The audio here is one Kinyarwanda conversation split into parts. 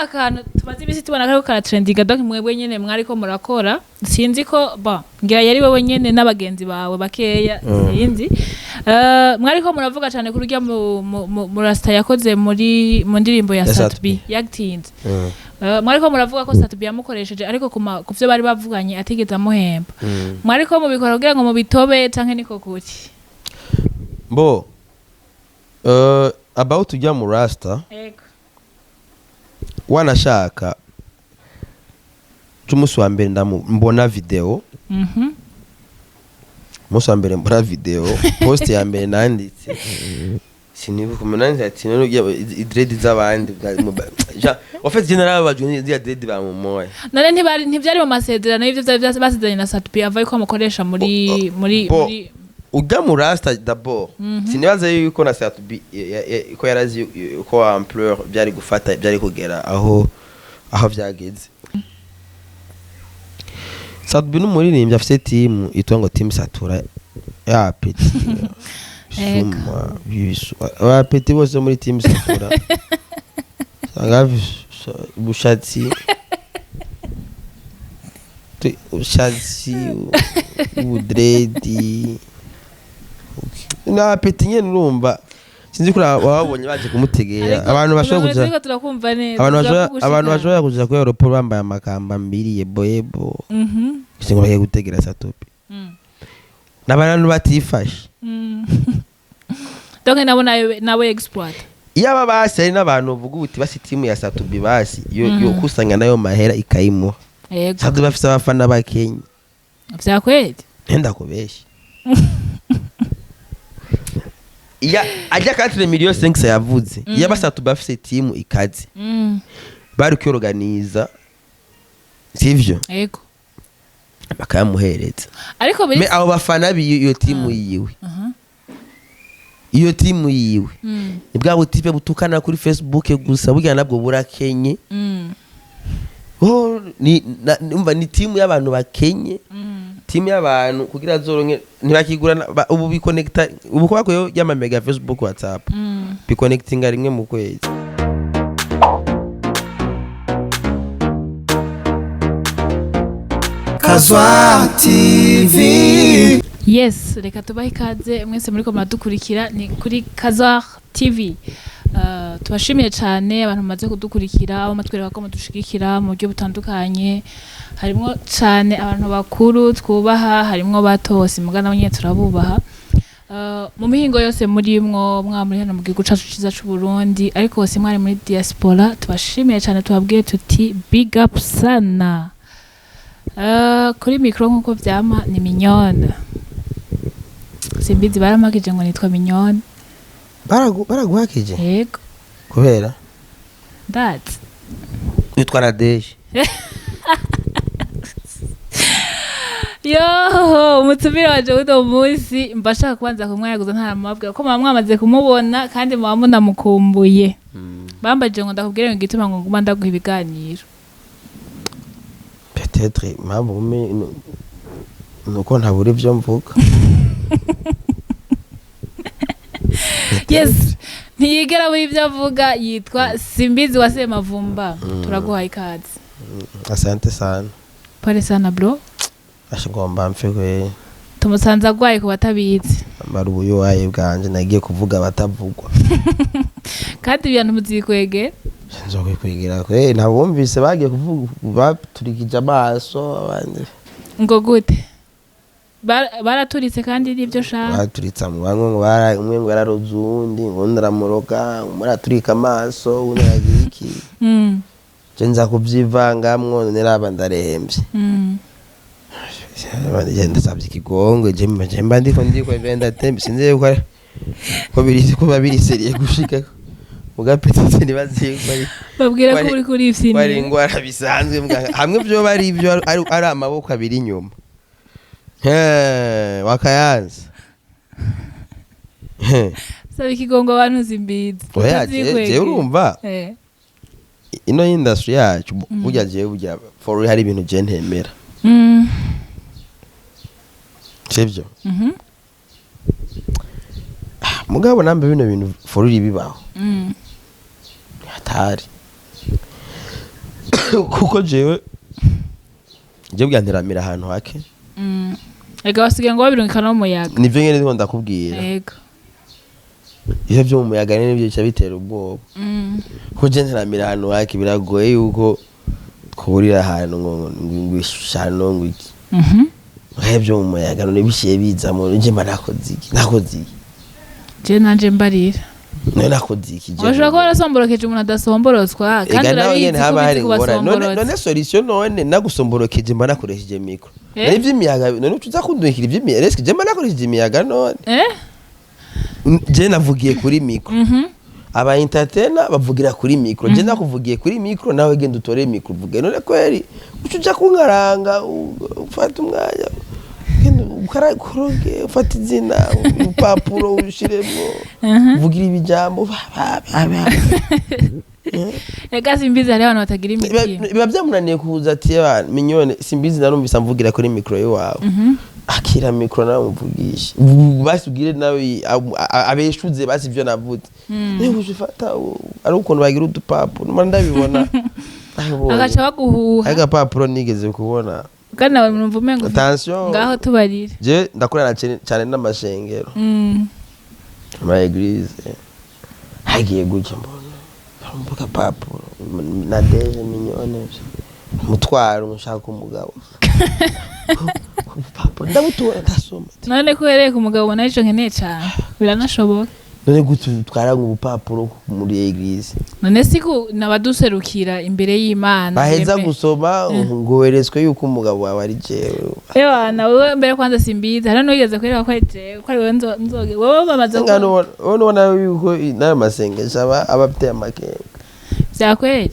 akantu tumaze ibisi tubona ko kana trending donc mwebwe nyene mwari ko murakora sinzi ko ba ngira yari wewe nyene n'abagenzi bawe bakeya sinzi mwari ko muravuga cyane kuri rya mu rasta yakoze muri mu ndirimbo ya Satbi yatinze mwari ko muravuga ko Satbi yamukoresheje ariko kuvyo bari bavuganye atigeza muhemba mwari ko mubikora kugira ngo mubitobe canke niko kuti bo about ujya mu rasta wanashaka tumusi wa mbere mbona video musi wa mbere mbona video post ya mbere nanditse sinibuka umunani ati no dread z'abandi en fait general abajuni ya dread ba mumoya none ntibyari mu masezerano y'ivyo basezeranye na Satbi avaye ko amukoresha muri ujya mu rasta d'abord sinibaza yuko na Satbi ko yarazi ko ampleur byari gufata byari kugera aho byageze Satbi n'umuririmbyi afite team itongo team Satura ya petit Shuma bisu wa petit bose muri team Satura sanga bushatsi udredi na petit nyene urumva sinzi kura wabonye baje kumutegera abantu bashobora kuja abantu bashobora kuja ku Urupfu bambaye amakamba mbiri yebo singo bagiye gutegera Satbi n'abantu batifashe donc nawe exploit yaba basi ari n'abantu uvuga uti basi team ya Satbi basi yo kusanya nayo mahera ikayimuha Satbi bafise abafana bakenye vya kweli enda kubesha ya ajya 4 million 5 yavuze yaba Satbi bafise team ikaze bari kyorganiza sivyo yego bakamuhereza ariko me abo bafana biyo team yiwe iyo team yiwe nibwa butipe butukana kuri Facebook gusa burya nabwo burakenye umva ni team y'abantu bakenye team y'abantu kugira zoronke ntibakigura ubu biconnecta ubu kwako yo yama mega Facebook WhatsApp biconnectinga rimwe mu kwezi Kazwa TV. Yes, reka tubahe ikaze mwese muri ko muradukurikira ni kuri Kazwa TV. Tubashimiye cyane abantu bamaze kudukurikira abo matwereka ko mudushigikira mu buryo butandukanye harimo cyane abantu bakuru twubaha harimo batose mugana abanye turabubaha mu mihingo yose muri mwamuri hano mu gihugu cyacu cyiza cy'u Burundi ariko hose mwari muri diaspora tubashimiye cyane tubabwiye tuti big up sana kuri micro nkuko vyama ni Mignone Simbizi baramakije ngo nitwa Mignone baraguhakije yego kubera that witwa Radeje yo umutumire waje udo munsi mbashaka kwanza kumwayaguza ntaramabwira ko mwamaze kumubona kandi mwamuna mukumbuye bambaje ngo ndakubwire ngo gituma ngo nguma ndaguha ibiganiro peut-être mabume nuko ntaburi byo mvuga yes ntiyigera muri byo avuga yitwa Simbizi wa Semavumba turaguhaye ikaze asante sana pole sana bro ashigomba mfekwe tumusanza gwaye ku batabizi amara ubuyohaye bwanje nagiye kuvuga batavugwa kandi ibintu muzikwege nzokwikwegera kwe nabumvise bagiye kuvuga baturikije amaso abandi ngo gute baraturitse kandi nibyo shaka baturitsa mu bamwe ngo umwe ngo yararuzundi ngo ndaramuroka muraturika amaso unagira iki je nza kubyivangamwo neraba ndarembye bagenda sabye kigongo je mba ndiko benda tembe sinze ko biri seriye gushika mugapetite nibazi babwira ko uri kuri ifsini bari ngwara bisanzwe hamwe byo bari ibyo ari amaboko abiri nyuma wakayanza sabe kigongo abantu Simbizi oya je urumva ino industry yacu burya je burya for hari ibintu je ntemera sivyo mugabo nambe bino bintu for bibaho hatari kuko jewe bwanteramira ahantu hake ega basigaye ngo babirungikana mu muyaga nivyo nyene ndiko ndakubwira ega iyo byo mu muyaga nene byo bica bitera ubwoba kuko je nteramira ahantu hake biragoye yuko kuburira ahantu ngo ngwishano ngwiki byo mu muyaga none bishiye biza mu nje manakoze iki je nanje mbarira none nakoze iki je washaka ko arasomborokeje umuntu adasomborozwa kandi urabizi ko biri kubasomborozwa none solution none nagusomborokeje mba nakoresheje mikro none ivy'imiyaga none ucuza kundukira ivy'imiyaga reske je mba nakoresheje imiyaga none je navugiye kuri mikro aba entertainer bavugira kuri mikro je nakuvugiye kuri mikro nawe genda utore mikro uvuge none kweri ucuja kunkaranga ufata umwanya ukarakuroge ufata izina upapuro ushiremo uvugira ibijambo ega simbizi hari abantu batagira imitima biba byamunaniye kuza ati abantu minyone simbizi narumvise mvugira kuri mikro yawe akira mikro nawe umvugisha basubwire nawe abeshuze basi ivyo navuze niba ufata ari ukuntu bagira udupapuro numa ndabibona agaca baguhuha aga papuro nigeze kubona kandi nawe murumva umengo attention ngaho tubarire je ndakorana cyane n'amashengero ma eglise hagiye gutya mbona mbuka papuro na deje minyone mutwaro mushaka umugabo papuro ndabutura ndasoma none ko yereye ku mugabo ubona ico nkeneye cyane biranashoboka none gutu twara ubupapuro muri eglise none siku nabaduserukira imbere y'Imana baheza gusoma ngo weretswe yuko umugabo wawe ari jewe na wewe mbere kwanza simbizi hano yigeze kwereka ko ari jewe ko ari wewe nzoge wowe bamaze ko ubona yuko nayo masengesho abafite amakenga byakweri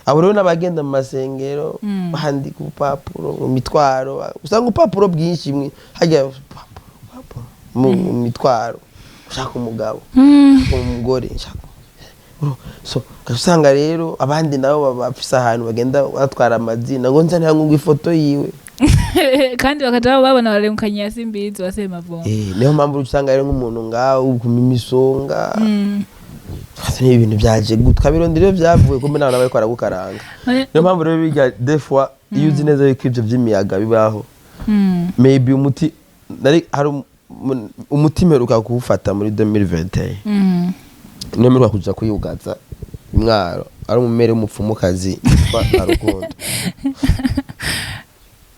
abo rero n'abagenda mu masengero bandika ubupapuro mu mitwaro usanga ubupapuro bwinshi hajya mu mitwaro ushaka umugabo umugore so usanga rero abandi nabo bafise ahantu bagenda batwara amazina ngo nzane ngo ifoto yiwe kandi bakaja babona baremukanye ya simbizi wasema vumba niyo mpamvu usanga rero nk'umuntu ngaho kumimisonga ni ibintu byaje gutwa birondiro byavuye kumbe nawe bari kwaragukaranga niyo mpamvu rero biga des fois iyo uzi neza yuko ivyo vy'imiyaga bibaho maybe umuti nari hari umutima uruka kuwufata muri 2021 niyo mperuka kuja kuyugaza imwaro ari umumere w'umupfumukazi yitwa Rukundo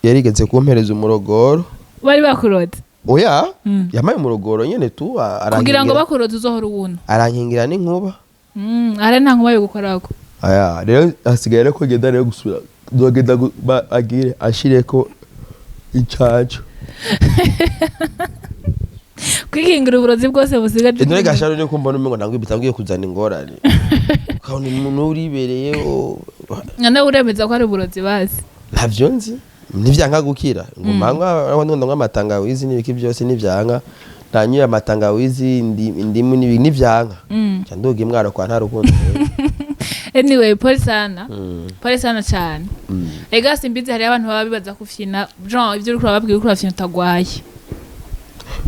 yarigeze kumpereza umurogoro bari bakuroze oya yamaye umurogoro nyene tu kugira ngo bakuroze uzohora ubuntu arankingira n'inkuba ara nta nkuba yo gukorako aya rero hasigaye rero ko genda rero gusura zogenda agire ashireko icacu kwikingira uburozi bwose busigaje none gasharo ne kumbona umengo ntango bitangiye kuzana ingorane ukabona umuntu uribereyeho nana uremeza ko ari uburozi basi ntavyo nzi nivyanka gukira ngumanga abandi ngo amatangawizi n'ibiki byose nivyanka nanyuye amatangawizi indimu nivyanka cyandoga imwaro kwa nta rukundo anyway pole sana cyane ega simbizi hari abantu baba bibaza kufyina Jean ivyo uriko bababwiye ko urafyina utagwaye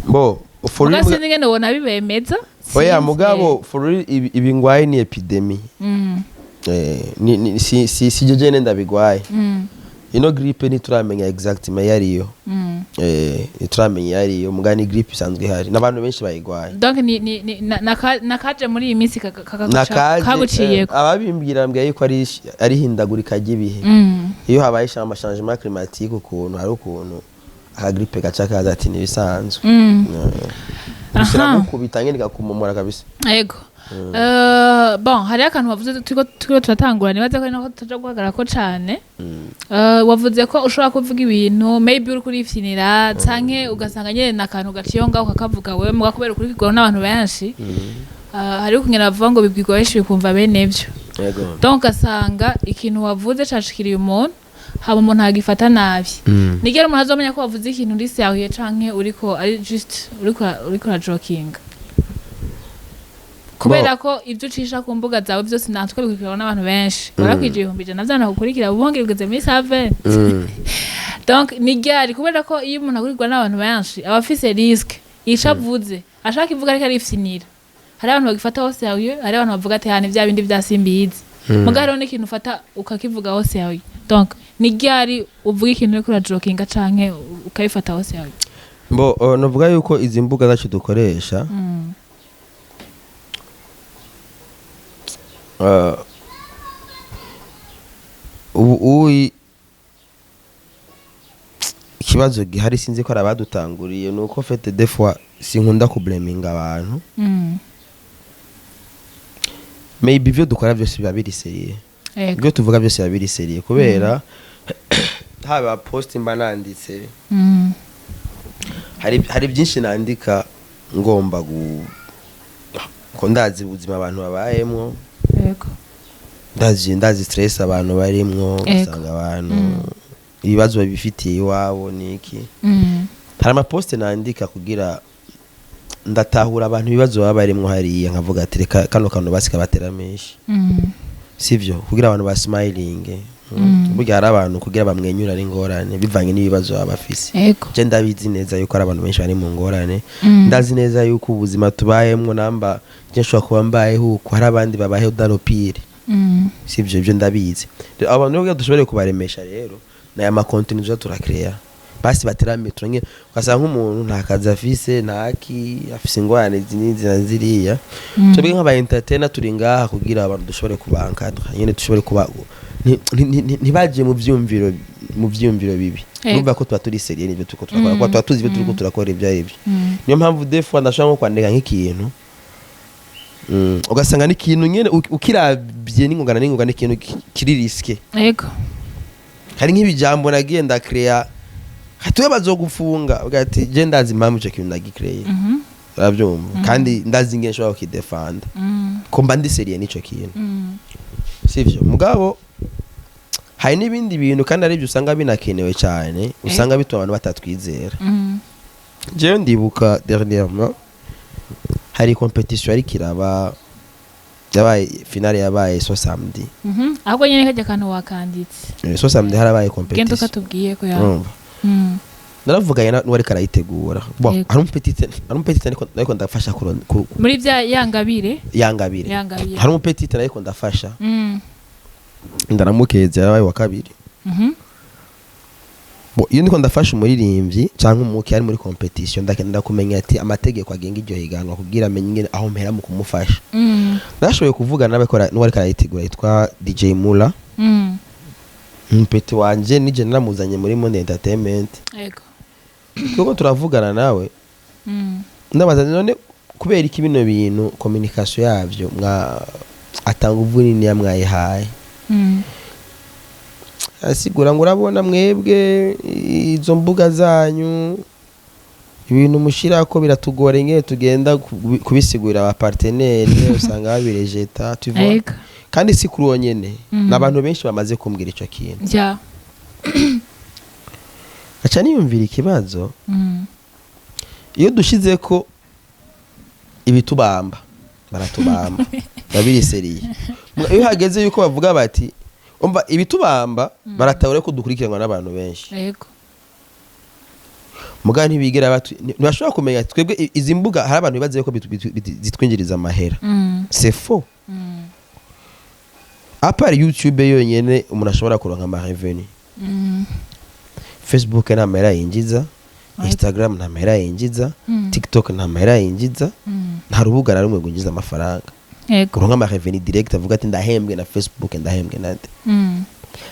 bo for real mugasi ngene wona bibemeza oya mugabo for real ibingwaye ni epidemic ni si je jene ndabigwaye ino grippe ni turamenya exactement yariyo turamenya yariyo mugani grippe isanzwe hari nabantu benshi bayigwaye donc ni nakaje muri iyi minsi kaguciye ababimbwira mbya yuko ari hindagurika gibihe iyo habaye changement climatique ukuntu hari ukuntu akagrippe gaca kaza ati ni bisanzwe kubita ngene gakumumura kabisa yego bon hari akantu wavuze turiko turatangura nibaze ko naho tutaja guhagarara ko cane wavuze ko ushobora kuvuga ibintu maybe uri kurifyinira canke ugasanga nyene nakantu gaciyo ngaho kakavuga wewe muga kubera kuri kigoro n'abantu benshi hari ukungena bavuga ngo bibwirwa benshi bikumva bene byo donc ugasanga ikintu wavuze cashikiriye umuntu haba umuntu agifata nabi nigera umuntu azomenya ko wavuze ikintu uri serieux canke uriko ari just uriko na joking kubera ko ibyo ucisha ku mbuga zawe byose natwe bikurikirwa n'abantu benshi barakwije 100 navyana kukurikira ubonge bigeze muri 7 donc nigari kubera ko iyo umuntu akurikirwa n'abantu benshi aba afise risque icavuze ashaka ivuga ariko arifyinira hari abantu bagifata hose yawe hari abantu bavuga ati hane bya bindi bya simbizi mugaro ni ikintu ufata ukakivuga hose yawe donc ni ryari uvuga ikintu uriko urajokinga canke ukabifata hose yawe mbo novuga yuko izi mbuga zacu dukoresha ubu ikibazo gihari sinzi ko arabadutanguriye nuko fete des fois sinkunda kublaminga abantu maybe ibyo dukora byose biba biri seriye ibyo tuvuga byose biba biri seriye kubera haba post mba nanditse hari byinshi nandika ngomba ko ndazi ubuzima abantu babayemwo yego ndazi stress abantu barimwo usanga abantu ibibazo babifitiye iwabo niki hari amapost nandika kugira ndatahura abantu ibibazo baba barimwo hariya nkavuga ati reka kano kantu basika bateramisha sivyo kugira abantu ba smiling burya hari abantu kugira bamwenyura ari ngorane bivanye n'ibibazo baba bafise je ndabizi neza yuko ari abantu benshi bari mu ngorane ndazi neza yuko ubuzima tubayemwo namba je nshobora kuba mbayeho uko hari abandi babayeho danopire sivyo ibyo ndabizi abantu rero dushobore kubaremesha rero na ama content zo turakrea basi baterame turange ukasanga nk'umuntu nta kazi afise ntaki afise ingorane zinizi na ziriya twebwe nk'aba entertainer turi ngaha kugira abantu dushobore kubanka nyene dushobore kuba ntibaje mu vyumviro bibi numva ko tuba turi seriye n'ibyo tuko turakora ko tuba tuzi ibyo turiko turakora ibyo aribyo niyo mpamvu des fois ndashaka nko kwandika nk'ikintu ugasanga n'ikintu nyene ukirabye n'ingongana n'ikintu kiri riske yego hari nk'ibijambo nagiye ndakrea hatuye bazogufunga ugati je ndazi impamvu cyo kintu nagikreye urabyumva kandi ndazi nge nshobora kidefanda ko mba ndi seriye n'ico kintu sivyo mugabo hari n'ibindi bintu kandi ari byo usanga binakenewe cyane usanga bituma abantu batatwizera je ndibuka dernièrement hari competition ari kiraba yabaye finale yabaye so samedi ahubwo nyene kajya kantu wakanditse so samedi harabaye competition gendo katubwiye ko ya naravuganye n'uwari karayitegura hari umupetite ariko ndafasha muri bya yangabire hari umupetite ariko ndafasha ndaramukeze yabaye wa kabiri iyo ndiko ndafasha umuririmbyi cyangwa umuki ari muri competition ndakenda kumenya ati amategeko agenga iryo higanwa kugira amenye aho mpera mu kumufasha nashoboye kuvuga n'uwari karayitegura yitwa DJ Mula mpeti wanje nije naramuzanye muri Monde Entertainment yego kuko turavugana nawe ndabaza none kubera iki bino bintu communication yavyo atanga ubunini yamwayihaye asigura ngo urabona mwebwe izo mbuga zanyu ibintu mushira ko biratugora ngene tugenda kubisigurira aba partenaire usanga babirejeta tuva kandi si kuri wonyene nabantu benshi bamaze kumbwira ico kintu ja acha niyumvira ikibazo iyo dushize ko ibitubamba baratubamba babiri seriye iyo hageze yuko bavuga bati umva ibitubamba baratawure ko dukurikiranwa n'abantu benshi yego mugani ntibigera ntibashobora kumenya twebwe izi mbuga hari abantu bibaze ko zitwinjiriza amahera c'est faux apart YouTube yonyene umuntu ashobora kuronka ama revenue Facebook nta mahera yinjiza Instagram nta mahera yinjiza TikTok nta mahera yinjiza nta rubuga na rumwe rwinjiza amafaranga kuronka ama revenue direct avuga ati ndahembwe na Facebook ndahembwe nande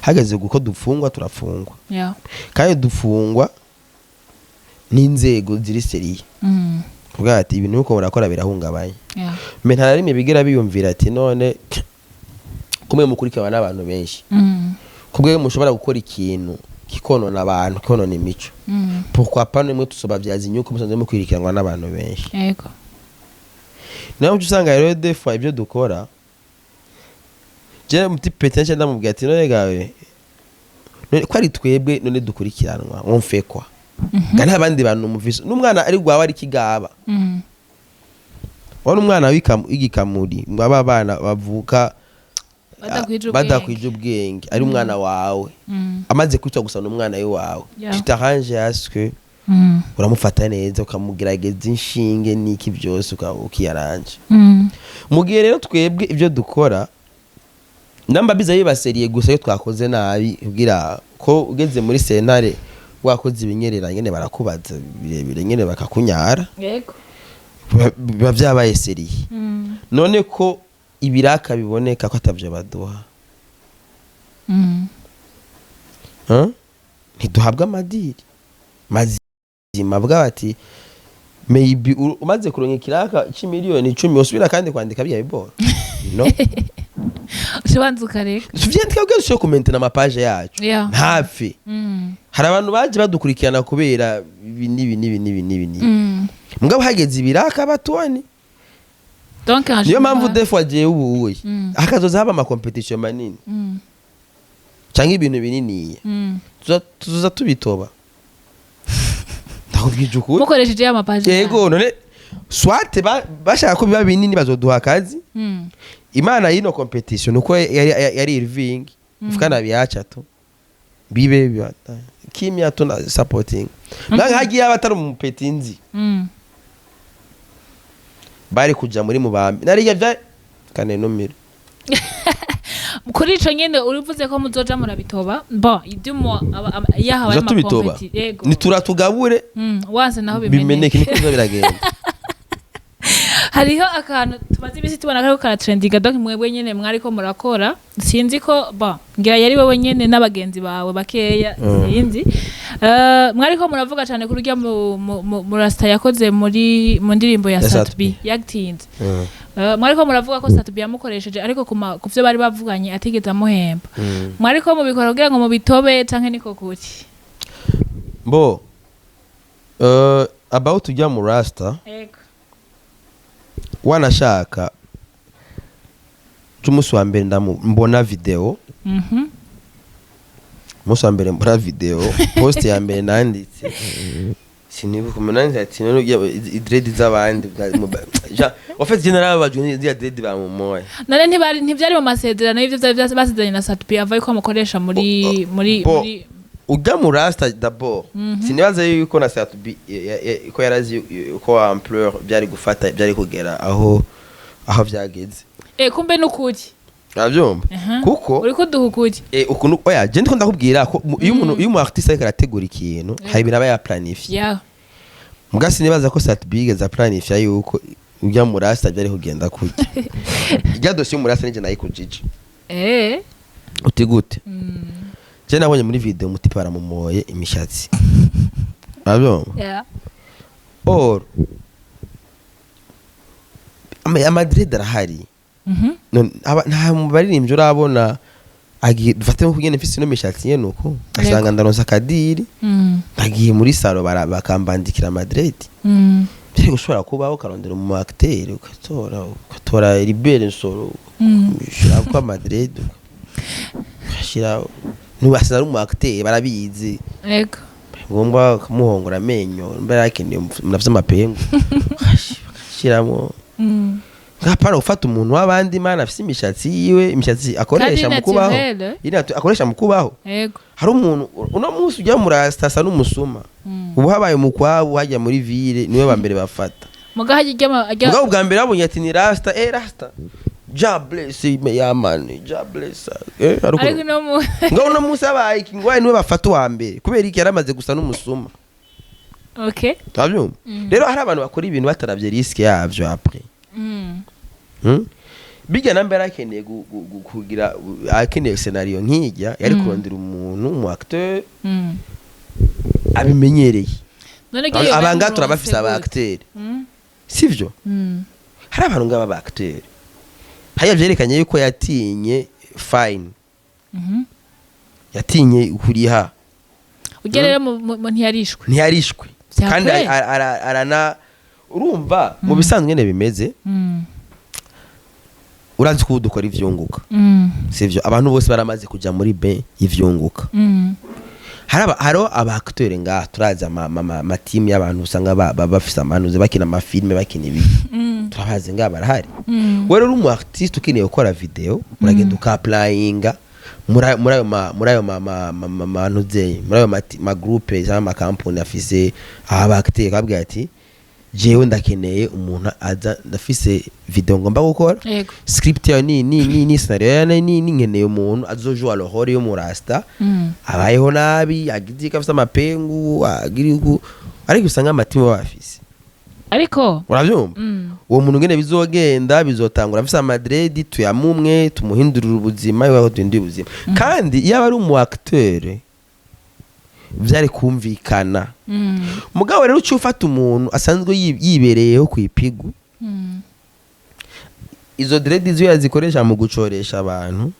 hageze guko dufungwa turafungwa kandi dufungwa n'inzego ziri seriye kuvuga ati ibintu uko murakora birahungabanye me nta rimwe bigera biyumvira ati none kumwe mukurikirana n'abantu benshi kubwe mushobora gukora ikintu kikonona abantu konona imico pourquoi pas nimwe tusoba byazi nyuko musanze mukurikiranwa n'abantu benshi yego naho usanga rero des fois ibyo dukora je muti potentiel ndamubwira ati none gawe none ko ari twebwe none dukurikiranwa on fait quoi kandi abandi bantu muvise n'umwana ari gwawe ari kigaba wari umwana w'igikamuri aba bana bavuka badakwije ubwenge ari umwana wawe amaze kwitwa gusa n'umwana wawe tutaranje aske uramufata neza ukamugerageza inshinge niki byose ukiyaranje mu gihe rero twebwe ibyo dukora namba biza yibaseriye gusa yo twakoze nabi ubwira ko ugeze muri sentare wakoze ibinyerera nyene barakubaza birebire nyene bakakunyara yego biba vyabaye seriye none ko ibiraka biboneka ko atavyo baduha ntiduhabwa amadiri mazima bw'abati maybe umaze kuronka ikiraka c'imiliyoni 10 usubira kandi kwandika bya bibora no ubanza ukareka suvyandika ubwo comment na mapage yacu hafi hari abantu baje badukurikirana kubera nibi mugabo hageze ibiraka batubone donc niyo mpamvu defo je ubuye akazoza haba ama competition manini cyangwa ibintu binini tuza tubitoba ndakubwije ukuri mukoresheje ya mapage yego none swate bashaka ko biba binini bazoduha akazi imana yino competition uko yari Irving ufukana byaca to bibe byata kimya to na supporting nanga hagiye abatari mu petinzi bari kuja muri mubambi nariya vya kane nomero kuri ico nyene urivuze ko muzoja murabitoba bo idumo yahawe amakompeti yego nituratugabure wanse naho bimeneke niko biragenda hariho akantu tumaze ibisi tubona ko kara trending donc mwebwe nyene mwari ko murakora sinzi ko ba ngira yari wewe nyene n'abagenzi bawe bakeya sinzi mwari ko muravuga cyane kuri rya mu rasta yakoze muri mu ndirimbo ya Satbi yaktinze mwari ko muravuga ko Satbi yamukoresheje ariko kuvyo bari bavuganye atigeze amuhemba mwari ko mubikora kugira ngo mubitobe canke niko kuti bo about ujya mu rasta wanashaka cy'umunsi wa mbere mbona video umunsi wa mbere mbona video post ya mbere nanditse sinibuka umunani ati none idredi z'abandi en fait general abajuni ya dredi ba mumoya none ntibyari mu masezerano y'ivyo basezeranye na Satbi avaye ko amukoresha muri ujya mu rasta d'abord sinibaza yuko na Satbi ko yarazi ko ampleur byari gufata byari kugera aho byageze kumbe nukuki avyumva kuko uri kuduhukuki ukuntu oya je ndiko ndakubwira ko iyo umu artiste ariko arategura ikintu hari biraba ya planifier mugasi nibaza ko Satbi geza planifier yuko ujya mu rasta byari kugenda kujya ijya dossier mu rasta nije nayikujije utigute je nabonye muri video mutipa baramumoye imishatsi abyo or Madrid arahari nta mubaririmbye urabona dufate nko kugenda mfise no mishatsi nyene uko asanga ndaronsa kadiri ndagiye muri salo bakambandikira Madrid byari gushobora kubaho karondera mu acteur ukatora libere nsoro ushira kwa Madrid ushira nubasaza mu acteur barabizi yego ngomba kumuhongora amenyo mbere yakene munavye amapengo shiramo ngapara ufata umuntu wabandi mana afise imishatsi yiwe imishatsi akoresha mu kubaho akoresha mu kubaho yego hari umuntu uno munsi ujya muri rasta n'umusuma ubu habaye mu kwabo hajya muri ville niwe bambere bafata muga hajya ubwa mbere abonye ati ni rasta rasta ja bless me ya man ja bless ariko no mu ngo no munsi abaye ingwaye niwe bafata wa mbere kubera iki yaramaze gusa n'umusuma okay tabyumva rero hari abantu bakora ibintu bataravye riske yavyo après bijya nambere akeneye kugira akeneye scenario nkijya yari kurondera umuntu mu acteur abimenyereye abanga turabafisa aba acteur sivyo hari abantu ngaba ba acteur haya vyerekanye yuko yatinye fine yatinye kuriha ugerere mu ntiyarishwe kandi arana urumva mu bisanzwe nyene bimeze urazi ko dukora ivyunguka sivyo abantu bose baramaze kuja muri be ivyunguka haro aba acteur nga turaza ama team y'abantu usanga bafise amanuze bakina ama filme bakina ibi turabaze nga barahari wero uri mu artiste ukeneye gukora video uragenda ukaplayinga muri ayo manuze muri ayo ma groupe za ma company afise aba acteur kabwa ati jewe ndakeneye umuntu aza ndafise video ngomba gukora script yayo ni scenario ni nkeneye umuntu azojua rohore yo murasta abayeho nabi agizika afite amapengu agiriku ariko usanga amatima bafise ariko uravyumva uwo muntu ngene bizogenda bizotangura afise amadredi tuyamumwe tumuhindurira ubuzima yaho twindi ubuzima kandi yaba ari umu acteur vyari kumvikana mugabo rero ucufata umuntu asanzwe yibereyeho kwipigu izo dredi zo yazikoresha mu gucoresha abantu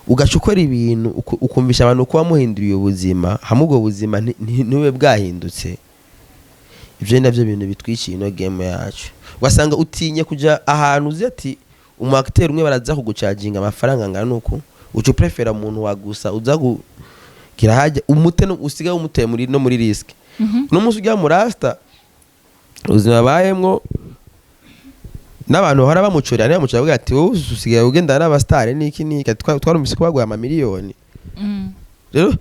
ugacukora ibintu ukumvisha abantu ko wamuhinduriye ubuzima hamwe ubwo buzima ntiwe bwahindutse ivyo navyo bintu bitwiciye ino game yacu wasanga utinye kuja ahantu uzi ati umu acteur umwe baraza kugucharginga amafaranga ngana uko ucu prefera umuntu wagusa uza kirahaje umute usigaye umuteye muri no muri risk no musu ujya mu rasta uzima bayemwo n'abantu hora bamucorera ne bamucorera bavuga ati wowe usigaye ugenda n'abastare niki twarumvise ko bagwa amamiliyoni rero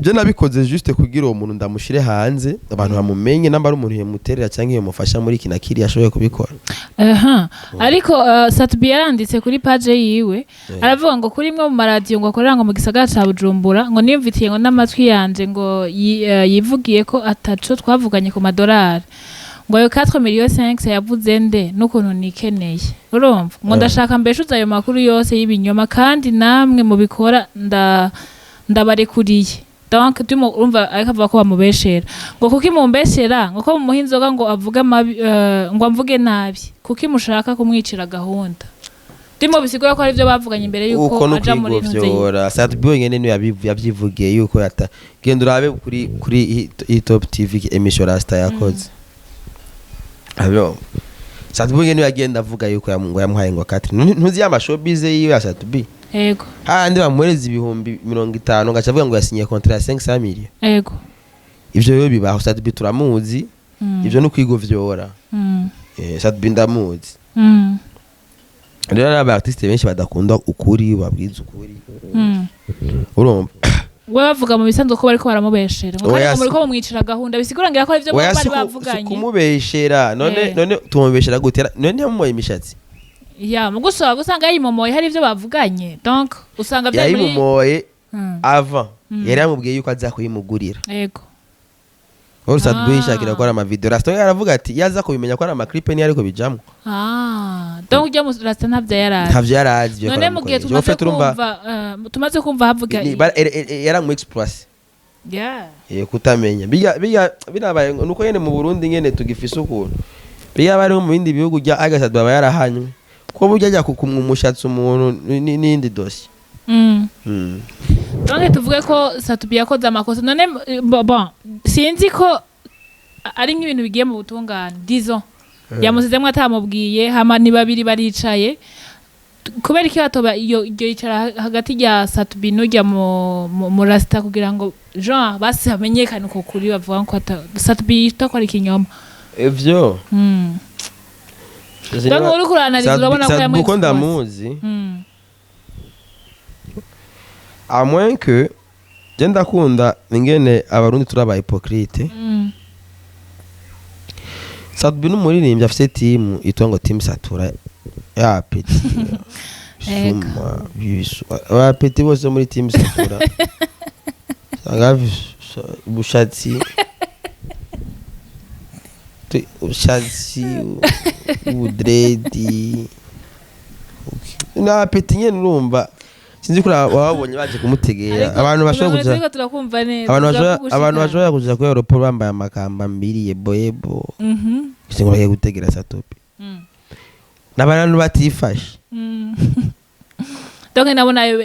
je nabikoze juste kugira uwo muntu ndamushire hanze abantu bamumenye namba ari umuntu yemuterera cyangwa yemufasha muri kina kiri yashoboye kubikora ariko Satubi yaranditse kuri page yiwe aravuga ngo kuri imwe mu radio ngo akorera ngo mu gisagara ca Bujumbura ngo nimvitiye ngo n'amatwi yanje ngo yivugiye ko ataco twavuganye ku madolari ngo yo 4,500,000 yavuze nde n'ukuntu nikeneye urumva ngo ndashaka mbeshuza ayo makuru yose y'ibinyoma kandi namwe mu bikora ndabarekuriye donc tumo urumva akavuga ko bamubeshera ngo kuki mumbeshera ngo ko mumuha inzoga ngo avuga ngo amvuge nabi kuki mushaka kumwicira gahunda ndimo bisigura ko ari byo bavuganye imbere yuko aja muri ntuze Satubi ngene ni yabyivugiye yuko yata genda urabe kuri Top TV emission rasta yakoze abo Satubi ngene yagenda avuga yuko yamuhaye ngo 4 ntuzi y'amashowbiz yiwe ya Satubi ego handi bamwereza ibihumbi 50 ngacavuga ngo yasinye contrat ya 500 million ego ivyo yo bibaho Satubi turamuzi ivyo no kwigovyora Satubi ndamuzi rero aba artiste benshi badakunda ukuri babwiza ukuri urumva we bavuga mu bisanzwe ko bariko baramubeshera ngo kandi muri ko bamwicira gahunda bisigura ngira ko ari byo bari bavuganye kumubeshera none tumubeshera gutera none yamumoye imishatsi ya mugusoba gusanga yimomoye hari ivyo bavuganye donc usanga bya muri yimomoye avant yari amubwiye yuko aza kuyimugurira yego Satubi yishakira gukora ama video rasta yaravuga ati yaza kubimenya ko ari ama clip ni ariko bijamwe donc ujya mu rasta ntavyo yarazi none mugiye tumaze kumva havuga yara mu express kutamenya binabaye nuko yene mu Burundi ngene tugifise ukuntu biya bari mu bindi bihugu jya agasadu baba yarahanywe ko burya jya kukumushatsa umuntu n'indi dossier donc tuvuge ko Satubi yakoze amakosa none bon sinzi ko ari nk'ibintu bigiye mu butungane disons yamusizemwe atamubwiye hama ni babiri baricaye kubera iki batoba iyo yicara hagati ya Satubi n'ujya mu rasta kugira ngo Jean basi hamenyekane uko kuri bavuga ko Satubi yitakora ikinyoma ivyo donc uri kuranariza urabona ko yamwe uko ndamuzi à moins que genda kunda ingene abarundi turaba hypocrite Satubi n'umuririmbyi afite team itongo team Satura ya petit suma wa petit bose muri team Satura sanga bushatsi udredi na petit nyene urumva sinzi kuri wabonye baje kumutegera abantu bashobora kuja turakumva neza abantu bashobora kuja ku Urupfu bambaye amakamba mbiri yeboyebo singo bagiye gutegera Satubi n'abantu batifashe donc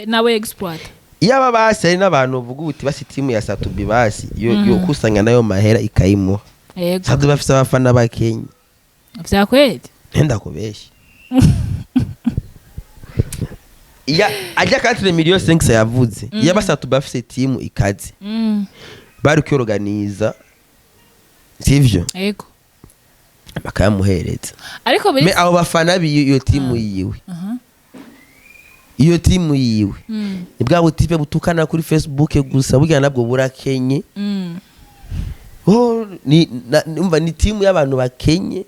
nawe exploit yaba basi ari n'abantu uvuga uti basi team ya Satubi basi yo kusanya nayo mahera ikayimuha Satubi bafise abafana bakenya vyakwete nenda kubeshya ya ajya 4,500,000 yavuze yaba Satubi afise team ikaze bari kyorganiza sivyo yego bakamuhereza ariko me abo bafana biyo team yiwe iyo team yiwe ni bwa butipe butukana kuri Facebook gusa burya nabwo burakenye oh numva ni team y'abantu bakenye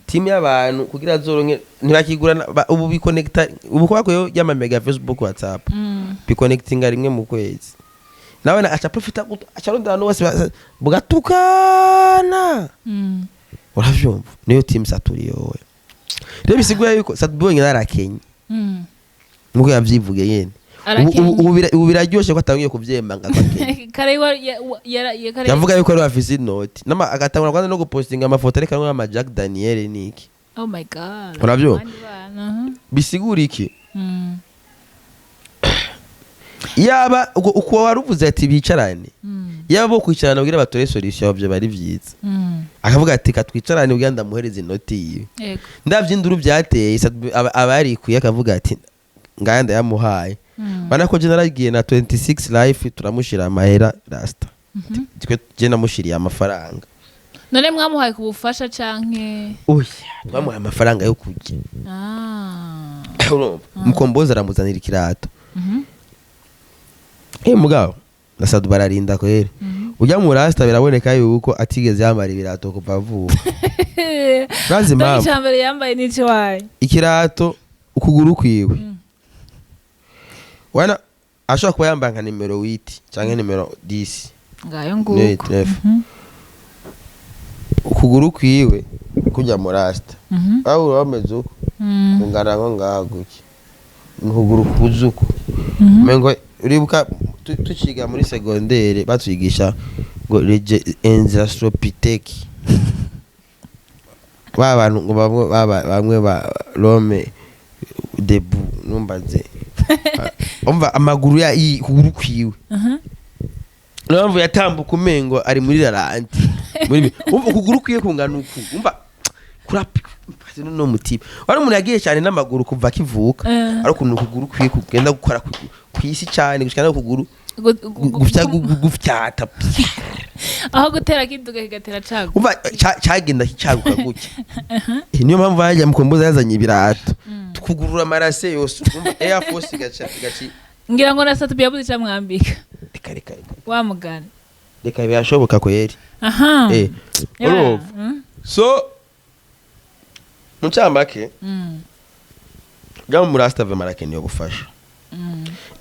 team y'abantu kugira azoronke ntibakigura ubu biconnecta ubu kwakoyo y'ama mega Facebook WhatsApp biconnectinga rimwe mu kwezi nawe na acha profita acharonda abantu bose bugatukana uravyumva niyo team saturi yowe rero bisiguye yuko satubonye narakenye nuko yavyivuge yene ubu biraryoshe ko atangiye kuvyemba ngakake karewa yavuga yuko ari afise note nama agatangura kwanza no gupostinga amafoto ariko n'ama Jack Daniel niki oh my god uravyo bisigura iki yaba uko waruvuze ati bicarane yaba bo kwicarana kugira batore solution byo bari vyiza akavuga ati katwicarane kugira ndamuhereze inoti yiwe yego ndavyinduru byateye abari kuye akavuga ati nganda yamuhaye bana ko general giye na 26 life turamushira amahera rasta twe je namushiriye amafaranga none mwamuhaye kubufasha canke oya twamuhaye amafaranga yo kujya mukomboza aramuzanira ikirato mugabo nasadu bararinda kwere ujya mu rasta biraboneka yuko atigeze yambara ibirato kuva vuba bazi mama cyambere yambaye nici waye ikirato ukuguru kwiwe wana ashobora kuba yambara nka nimero 8 cyangwa nimero 10 ngayo nguko ukuguru kwiwe kujya mu rasta aho urameze uko ngana ngo ngaguke ukuguru kuzuko mengo uribuka tuciga muri secondaire batwigisha ngo enzastropitheki babantu ngo bamwe ba Rome debu numbaze umva amaguru ya kuguru kwiwe nomva yatambuka umengo ari muri laranti muri umva kuguru kwiye kungana uku umva kurapi no mutiba wari umuntu yagiye cyane n'amaguru kuva kivuka ariko ukuguru kwiye kugenda gukora kwisi cyane gushikana ukuguru gufyata aho gutera kiduga kigatera cago umva cyagenda kicaguka gutya niyo mpamvu yajya mukomboza yazanye ibirato tukugurura amarase yose umva air force gaci ngira ngo nasatu byabuze cyamwambika reka wa mugana reka byashoboka ko yeri so mucambake gamu murasta ve marakeni yo gufasha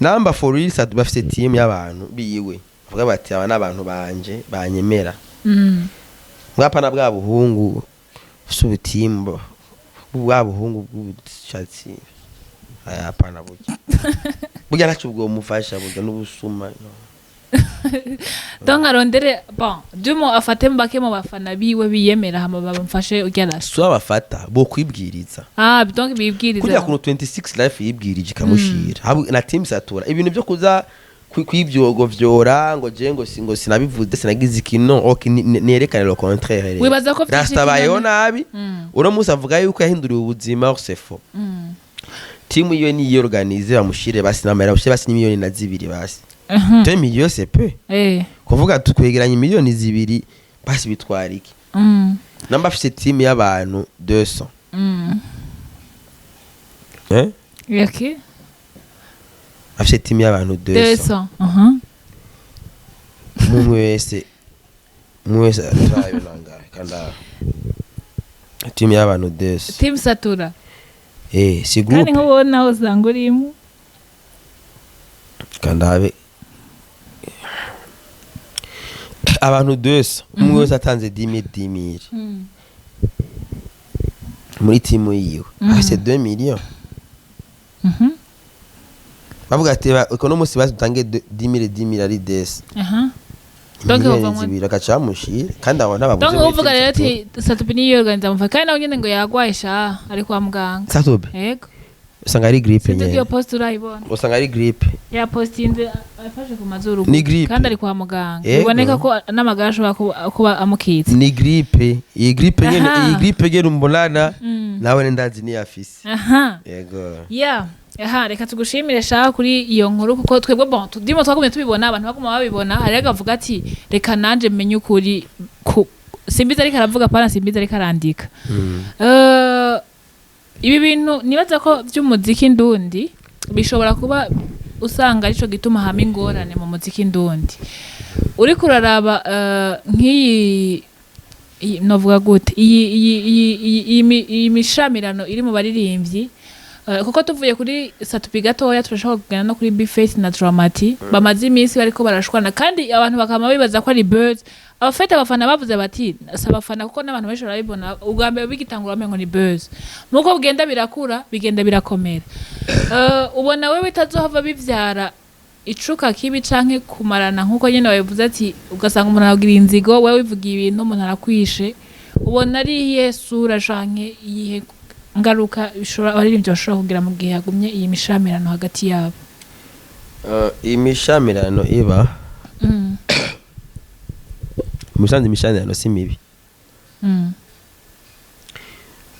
number for real sat bafite team y'abantu biyiwe vuga bati aba nabantu banje banyemera mwapana bwa buhungu subu team bwa buhungu bw'uchatsi aya pana burya nacu bwo mufasha burya n'ubusuma donc arondere bon dumo afate mbake mu bafana biwe biyemera hama bamfashe ugera so abafata bo kwibwiriza donc bibwiriza kujya kuno 26 life yibwirije kamushira na team satura ibintu byo kuza kwibyogo vyora ngo je ngo sinabivuze sinagize ikino ok nerekane le contraire wibaza ko rastabayo nabi uramusa avuga yuko yahinduriye ubuzima orsefo team iyo ni organize bamushire basi namara ushe basi miliyoni na 2 basi 2 millions c'est peu kuvuga tukwegeranya miliyoni 2 basi bitwara iki namba afite team y'abantu 200 yaki afite team y'abantu 200 mumwese turabinanga kanda team y'abantu 200 team satura si group kandi nkubona aho zangurimo kandabe abantu 200 umwe wese atanze 10,000 muri team yiwe afite 2 millions bavuga ati economist batange 10,000 ari des donc bavamwe akacamushira kandi abo nababuze donc uvuga rero ati satubini yorganiza mufaka kandi nawe nyine ngo yagwaisha ari kwa muganga satube yego usanga ari grippe nyine iyo post urayibona usanga ari grippe ya postinze afashe ku mazuru kandi ari kwa muganga biboneka ko n'amagara ashobora kuba amukitse ni grippe iyi grippe gero mbonana nawe ndazi ni afisi yego reka tugushimire sha kuri iyo nkuru kuko twebwe bon tudimo twagumye tubibona abantu baguma babibona hari agavuga ati reka nanje menye ukuri simbiza ariko aravuga pana simbiza ariko arandika ibi bintu nibaza ko by'umuziki ndundi bishobora kuba usanga arico gituma hama ingorane mu muziki ndundi uriko uraraba nk'iyi novuga gute iyi mishamirano iri mu baririmbyi kuko tuvuye kuri Satupi gatoya turashaka kugana no kuri Bface na Dramati bamaze iminsi bariko barashwana kandi abantu bakama bibaza ko ari birds abafite abafana bavuze bati sabafana kuko n'abantu benshi barabibona ubwambe bigitangura amengo ni birds nuko bugenda birakura bigenda birakomera ubona wewe bitazohava bivyara icuka kibi canke kumarana nkuko nyene wabivuze ati ugasanga umuntu aragira inzigo wewe wivuga ibintu umuntu arakwishe ubona ari iyihe sura canke iyihe ngaruka bishobora abaririmbyi bashobora kugira mu gihe yagumye iyi mishamirano hagati yabo iyi mishamirano iba musanze imishamirano si mibi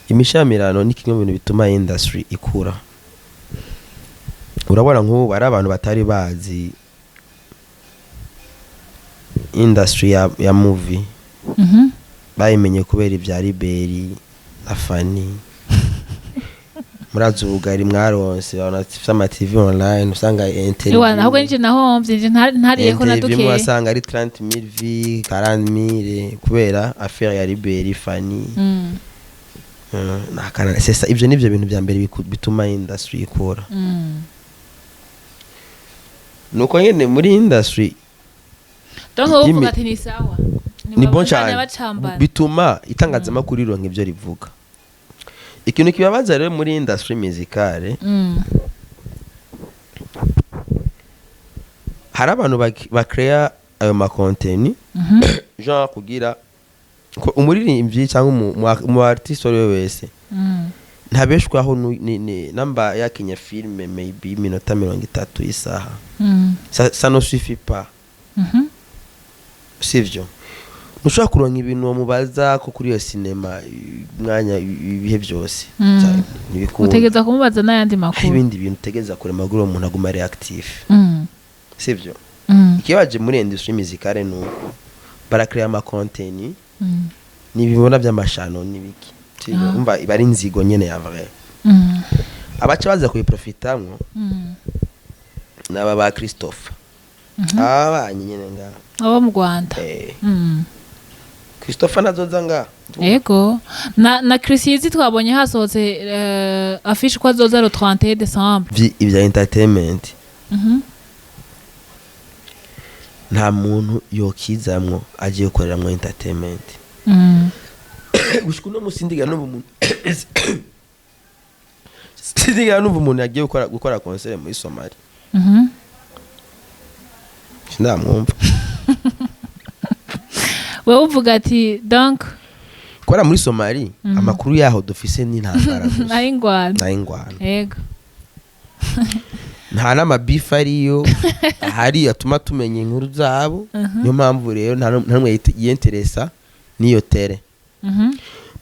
imishamirano ni kimwe mu bintu bituma industry ikura urabona nk'ubu ari abantu batari bazi industry ya movie bayimenye kubera ibya Liberi afani murazi ubugari mwaronse banafite ama TV online usanga interview ahubwo nje nahomvye ntariye ko naduke wasanga ari 30,000 v 40,000 kubera affaire ya Liberi fani nakana sesa ivyo nivyo bintu bya mbere bituma industry ikora nuko nyene muri industry donc uvuga ati ni sawa ni bon cyane bituma itangazamakuru ironka ivyo rivuga ikintu kibabaza rero muri industry musicale hari abantu bakrea ayo ma content genre kugira umuririmbyi cyangwa mu artiste wese ntabeshwaho namba yakinya filme maybe minota 30 isaha ça ne suffit pas sivyo ushaka kuronka ibintu mubaza ko kuri yo cinema mwanya ibihe byose utegeza kumubaza n'ayandi makuru ibindi bintu utegeza kure maguru umuntu aguma reactive sivyo ikibaje muri industry musicale nuko barakrea ama content nibibona by'amashano nibiki umva ibari nzigo nyene ya vrai abaca baza kuyiprofitamwo naba ba Christophe nyene nga abo mu Rwanda Christophe nazoza nga yego na Chrisizi twabonye hasohotse affiche kwa zoza le 31 décembre ivya entertainment nta muntu yokizamwo agiye gukoreramwo entertainment gushikuno musindiga no umuntu sindiga no umuntu yagiye gukora concert muri Somalia ndamwumva wewe uvuga ati donc kora muri Somalia amakuru yaho dufise ni ntambara nayingwana yego nta n'amabifu ariyo ahari atuma tumenye inkuru zabo niyo mpamvu rero nta n'umwe yiyenteresa niyo tere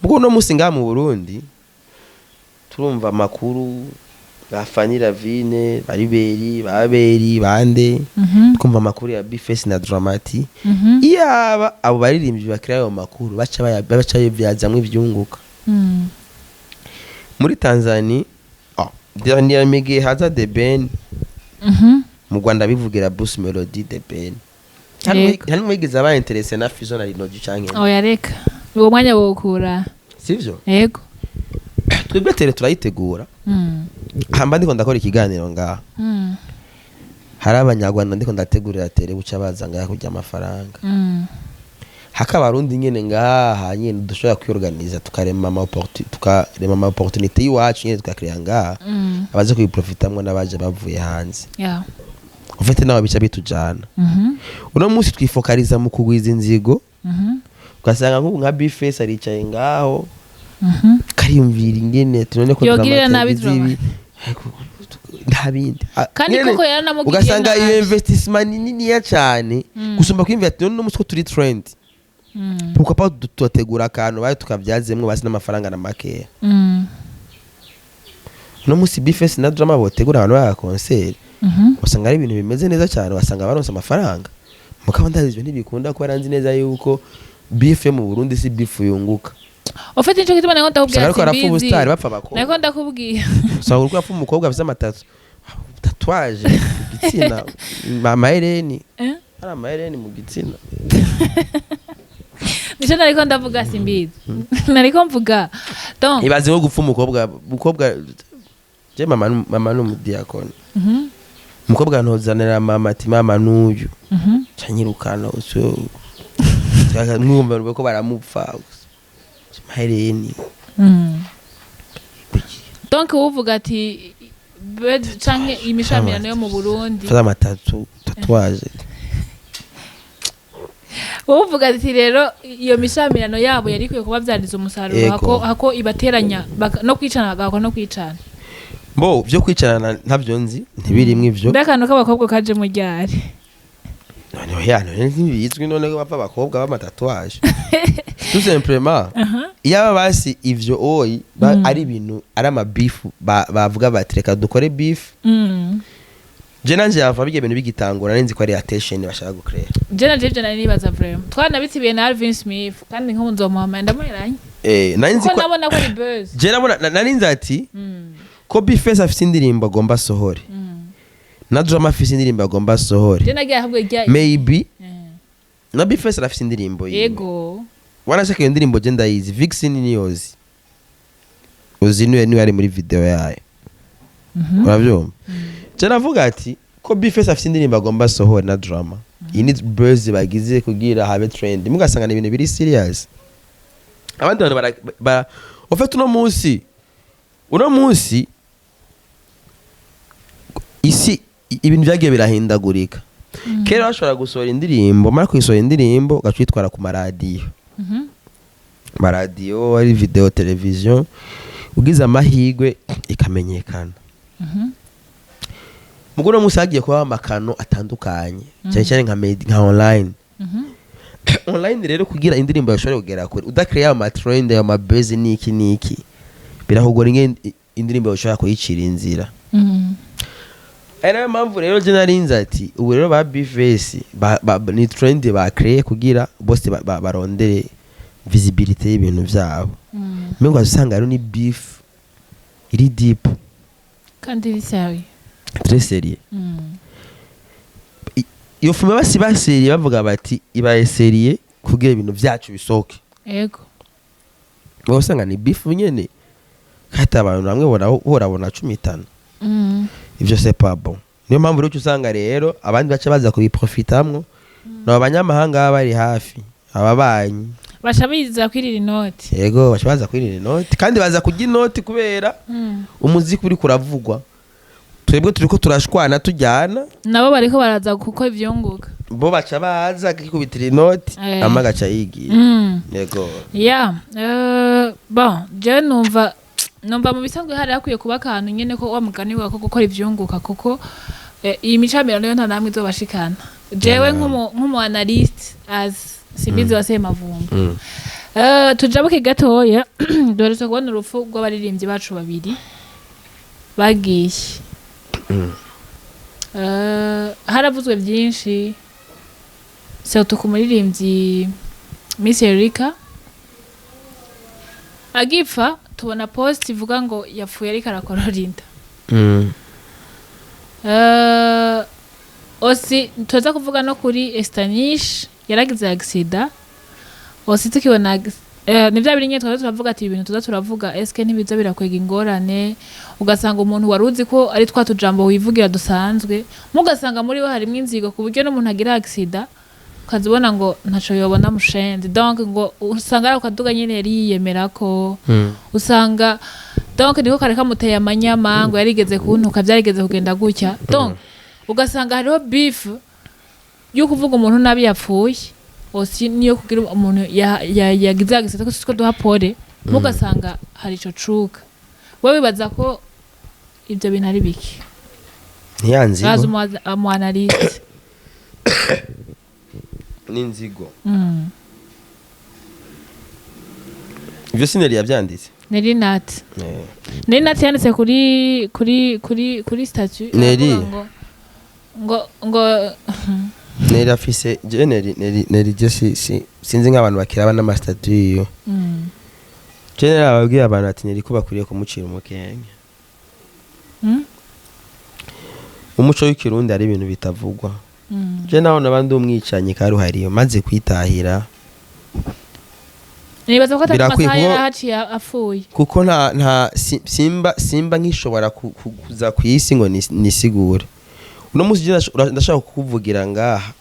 mugo no musi nga mu Burundi turumva amakuru bafani Ravine bariberi baberi bande twumva amakuru ya Bface na Dramati yaba abo baririmbyi bakira ayo makuru baca yivyazamwe ivyunguka muri Tanzania dernier mege haza de Ben mu Rwanda bivugira Bruce Melody de Ben hano mwigeze aba interesse na Fizo na Linoji canke oya reka uwo mwanya wokura sivyo yego twebwe tere turayitegura hamba ndiko ndakora ikiganiro ngaha hari abanyarwanda ndiko ndategurira tere buca baza ngaha kujya amafaranga hakaba arundi nyene ngaha nyene dushobora kwiorganiza tukarema ama opportunité yiwacu nyene tukakreya ngaha abaze kuyiprofitamwe n'abaje bavuye hanze ufite nawe bica bitujana uno munsi twifokaliza mu kugwiza inzigo ugasanga nk'ubu nka Bface aricaye ngaho kariyumvira ingene tunone ko yogirira nabi ntabindi kandi koko yaranamugiriye ugasanga iyo investissement nini ya cyane gusumba kwinvestir no musiko turi trend pourquoi pas tutegura akantu baye tukabyazemwe basi n'amafaranga na makeya no musi Bface na Drama botegura abantu ba concert usanga ari ibintu bimeze neza cyane wasanga baronse amafaranga mukaba ndazizwe ntibikunda ko baranzi neza yuko beef mu Burundi si beef yunguka ufite incho kituma nako ndakubwira ati bizi bapfa bako nako ndakubwira usanga uriko apfa umukobwa afite amatatu tatuwaje mu gitsina amahereni hari amahereni mu gitsina nico nariko ndavuga simbizi nariko mvuga donc ibaze nko gupfa umukobwa je mama n'umudiyakoni umukobwa ntozanira mama ati mama n'uyu cyanyirukana so mwumva ko baramupfa amahereni donc uvuga ati canke imishamirano yo mu Burundi fata amatatu tatuwaje uvuga ati rero iyo mishamirano yabo yari kwiye kuba byaniza umusaruro hako ibateranya no kwicana bagako no kwicana bo byo kwicarana ntabyo nzi ntibirimwe ivyo ndakano k'abakobwa kaje mu ryari none yano ntibizwi none ko bapfa abakobwa b'amatatuwaje tout simplement yaba basi ivyo oyi ari ibintu ari amabifu bavuga bati reka dukore beef je nanje yava bige ibintu bigitangura nzi ko ari attention bashaka gucreate je nanje ivyo nari nibaza vraiment twanabitibiye na Alvin Smith kandi nkunzo muhama ndamuheranye nanzi ko nabona ko ari buzz je nari nzi ati ko Bifes afite indirimbo agomba sohore na Drama afite indirimbo agomba sohore je nagiye ahubwo ijya maybe na Bifes afite indirimbo yego wanashaka iyo ndirimbo je ndayizi Vixen niyozi uzinuye niwe ari muri video yayo urabyumva je navuga ati ko Bifes afite indirimbo agomba sohore na Drama iyi ni buzz bagize kugira habe trend mugasanga ibintu biri serious abandi bantu bara ofete uno munsi isi ibintu byagiye birahindagurika kera bashobora gusohora indirimbo mara kuyisohora indirimbo gacitwara ku maradiyo ari video television ugize amahigwe ikamenyekana mugoro munsi hagiye kuba amakano atandukanye cyane cyane nka online online rero kugira indirimbo yashobora kugera kure udakreya ama trend ya ma buzz niki birahugora indirimbo yashobora kuyicira inzira era mpamvu rero je narinze ati ubu rero ba Bifes ni trend ba create kugira bose barondere visibility y'ibintu byabo mengo asanga rero ni beef iri deep kandi iri sérieux très sérieux iyo fume basiriye bavuga bati ibaye sérieux kugira ibintu byacu bisoke yego usanga ni beef nyene kata abantu bamwe borabona 15 ivyo c'est pas bon niyo mpamvu rero usanga rero abandi baca baza kubiprofitamwo no abanyamahanga bari hafi ababanyi bashabiza kwirira inoti yego baca baza kwirira inoti kandi baza kujya inoti kubera umuziki uri kuravugwa twebwe turiko turashwana tujyana nabo bariko baraza kuko ivyunguka bo baca baza kikubitira inoti amagaca yigiye yego bon je numva mu bisanzwe hari akwiye kuba akantu nyene ko wamuganiwe ko gukora ivyunguka kuko iyi micamirano yo nta namwe izobashikana jewe nk'umu analyst as simbizi wase mavumba tujabuke gatoya doretse kubona urupfu rw'abaririmbyi bacu babiri bagiye haravuzwe byinshi surtout ku muririmbyi Miss Erika agipfa tubona post ivuga ngo yapfuye ariko arakorora inda osi tuza kuvuga no kuri Estanish yaragize accident osi tukibona ni bya biri nyine turavuga ati ibintu tuza turavuga eske ntibiza birakwega ingorane ugasanga umuntu waruzi ko ari twa tujambo wivugira dusanzwe mugasanga muri we harimo inzigo ku buryo n'umuntu agira accident ukazibona ngo ntaco yobona mushenzi donc ngo usanga ari ukaduga nyine yari yiyemera ko usanga donc niko kare kamuteye amanyama ngo yarigeze kuntuka byarigeze kugenda gutya donc ugasanga hariho beef yo kuvuga umuntu nabi yapfuye osi niyo kugira umuntu yagize agisata ko siko duha pole mugasanga hari ico cuka wewe bibaza ko ibyo bintu ari biki ntiyanzigo bazo mu analyst n'inzigo ivyo sineri yavyanditse NELLY NAT NELLY NAT yanditse kuri statut ngo Neri afise Neri je sinzi nk'abantu bakiraba n'amastatu iyo general ababwiye abantu ati Neri ko bakuriye kumucira umukenya umuco w'ikirundi ari ibintu bitavugwa je naho nabandi umwicanyi karuhariyo maze kwitahira nibaza ko atamasaha yarahaciye apfuye kuko nta simba nkishobora kuza ku isi ngo nisigure uno musi ndashaka kukuvugira ngaha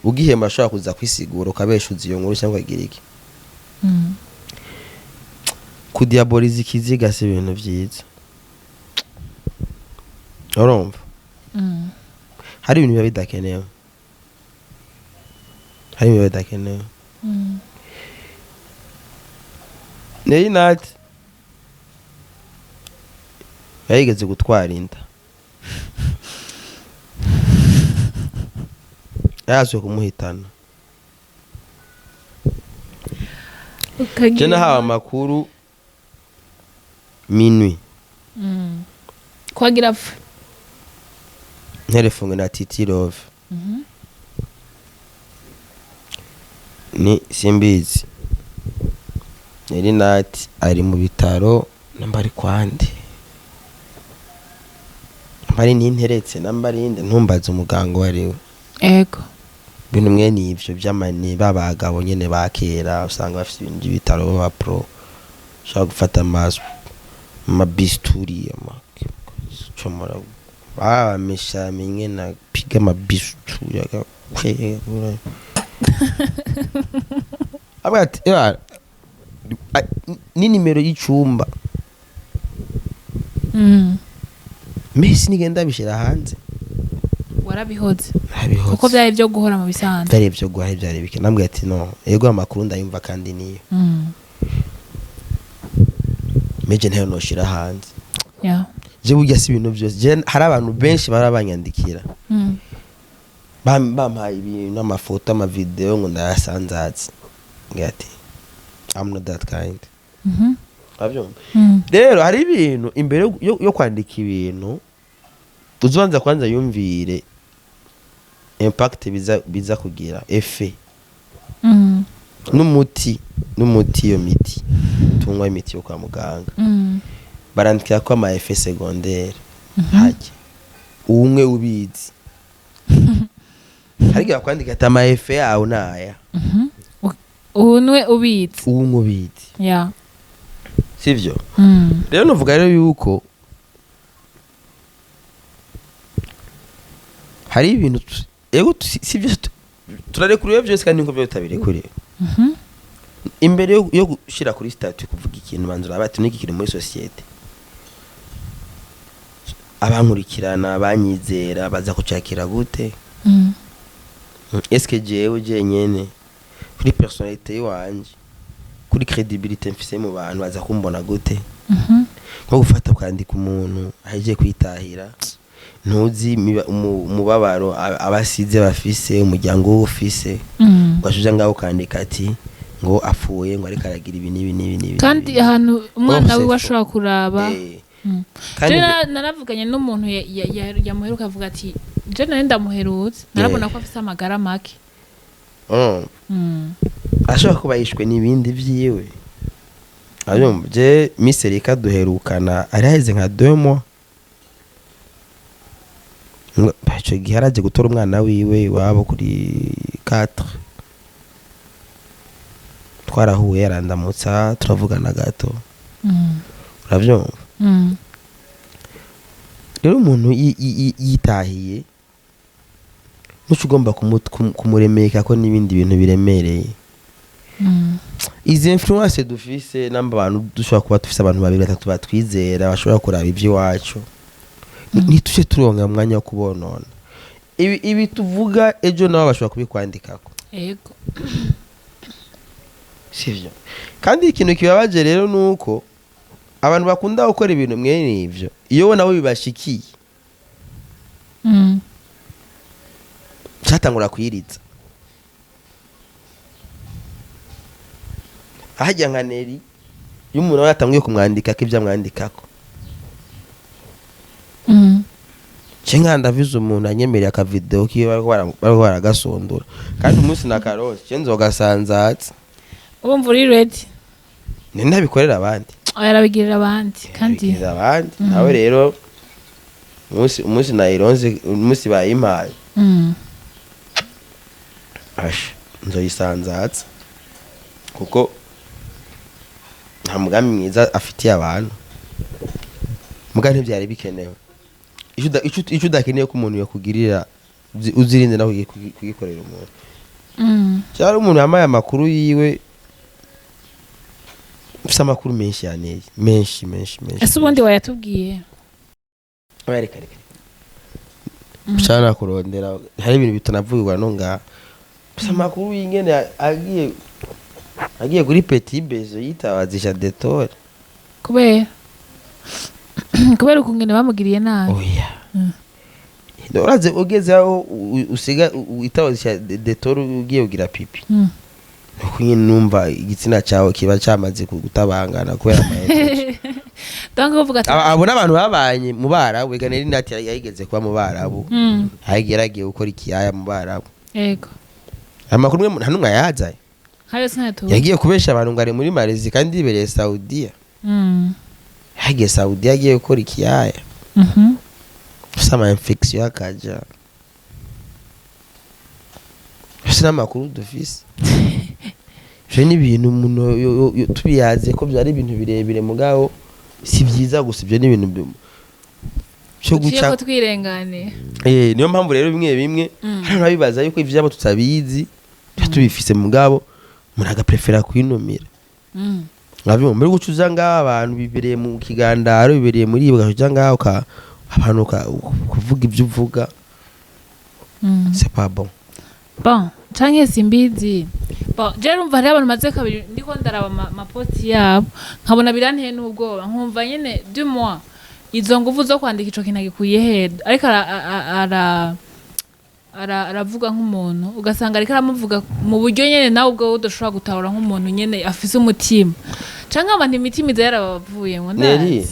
ugihema ashobora kuza kwisigura ukabeshuza iyo nkuru cyangwa agira iki kudiaboliza ikiziga si ibintu byiza urumva hari ibintu biba bidakenewe NELLY NAT yayigeze gutwara inda yazwe kumuhitana je nahawe amakuru minwi kwagira apfa telefone na Titi Love ni simbizi NELLY NAT ari mu bitaro nambari kwande nambari ninteretse nambari inde ntumbaze umuganga wariwe ego bintu mwene ivyo by'amani babagabo nyene bakera usanga bafite ibintu by'ibitaro baba pro shaka gufata mabisturi chomora mesha menye na piga mabisturi abati ni nimero y'icumba Messi nigenda bishira hanze warabihoze kuko byari byo guhora mu bisanzwe byari byo guhora byari bike nambwe ati no yego amakuru ndayumva kandi niyo meje ntayo noshira hanze je burya si ibintu byose je hari abantu benshi barabanyandikira bampaye ibintu amafoto amavideo ngo ndayasanzaze ngati I'm not that kind rero hari ibintu imbere yo kwandika ibintu uzubanza kwanza yumvire impact biza kugira efe n'umuti iyo miti tunywa imiti yo kwa muganga barandikira ko ama efe secondaire haje umwe ubizi hari kwandika ati ama efe yawo naya umwe ubizi sivyo rero novuga rero yuko hari ibintu ego sivyo turarekuriwe byose kandi ngo byo tabirekuriwe imbere yo gushira kuri statut kuvuga ikintu banzura abati niki kiri muri societe abankurikirana abanyizera baza kucakira gute eske jewe nyene kuri personnalité wanje kuri credibilité mfise mu bantu baza kumbona gute nko gufata kwandika umuntu aje kwitahira ntuzi umubabaro abasize bafise umuryango ufise gashuja ngaho kandika ati ngo afuye ngo ariko aragira ibi nibi kandi ahantu umwana we washobora kuraba kandi naravuganye n'umuntu yamuheruka avuga ati je nari ndamuherutse narabona ko afise amagara make ashobora kuba yishwe n'ibindi vyiwe je miserika duherukana araheze nka 2 mois bacho giharaje gutora umwana wiwe wabo kuri 4 twarahuye yarandamutsa turavugana gato uravyumva rero umuntu yitahiye nuko ugomba kumuremeka ko n'ibindi bintu biremereye izi influence dufise namba abantu dushobora kuba dufise abantu 2-3 batwizera bashobora kuraba ivyo wacu nituje turonga mwanya wo kubonona ibi tuvuga ejo nawe bashobora kubikwandikako yego sivyo kandi ikintu kibabaje rero nuko abantu bakunda gukora ibintu mwene ivyo iyo nawe bibashikiye cyatangura kwiritsa ahajya nka NELLY y'umuntu yatangiye kumwandika ko ibyo mwandikako cenga ndavize umuntu anyemereye aka video kiba bari baragasondora kandi umunsi nakarose cenzo gasanzatse ubumva uri ready ninabikorera abandi yarabigirira abandi kandi nawe rero umunsi nayironze umunsi bayimpaye asha nzoyisanzatsa kuko nta mugambi mwiza afitiye abantu muga ntibyari bikenewe icyo udakeneye ko umuntu yakugirira uzirinde nawe kugikorera umuntu cyari umuntu yamaye amakuru yiwe ufite amakuru menshi yaneye menshi ese ubundi wayatubwiye reka ushaka kurondera hari ibintu bitanavugwa no ngaha ufite amakuru y'ingene agiye kuri petit bezo yitabazisha detore kubera ukungene bamugiriye nabi oya uraze ugeze aho usiga witabazisha detore ugiye kugira pipi nuko nyine numva igitsina cyawe kiba cyamaze gutabangana kubera amaherezo abo n'abantu babanye mu Barabu ega NELLY NAT yayigeze kuba mu Barabu yaragiye gukora ikiyaya mu Barabu yego amakuru nta numwe yazaye yagiye kubesha abantu ngo ari muri Malaysia kandi ibereye Saudiya yagiye Saudiya yagiye gukora ikiyaya sama infection akaja ese n'amakuru dufise je ni ibintu umuntu tubiyaze ko byari ibintu birebire mugabo si byiza gusa ibyo ni ibintu cyo guca twirengane niyo mpamvu rero bimwe hano nabibaza yuko ivyabo tutabizi tubifise mugabo umuntu agaprefera kwinumira nabyo muri gucuza ngaho abantu bibereye mu kigandaro bibereye muri ibwa kuja ngaho abantu kuvuga ibyo uvuga c'est pas bon canke simbizi je rumva hari abantu maze kabiri ndiko ndaraba amapoti yabo nkabona biranteye n'ubwoba nkumva nyene du mois izo nguvu zo kwandika ico kintu gikuye head ariko aravuga nk'umuntu ugasanga ariko aramuvuga mu buryo nyene nawe ubwo udoshobora gutahura nk'umuntu nyene afise umutima canke abantu imitima iza yarabavuye ngo ndazi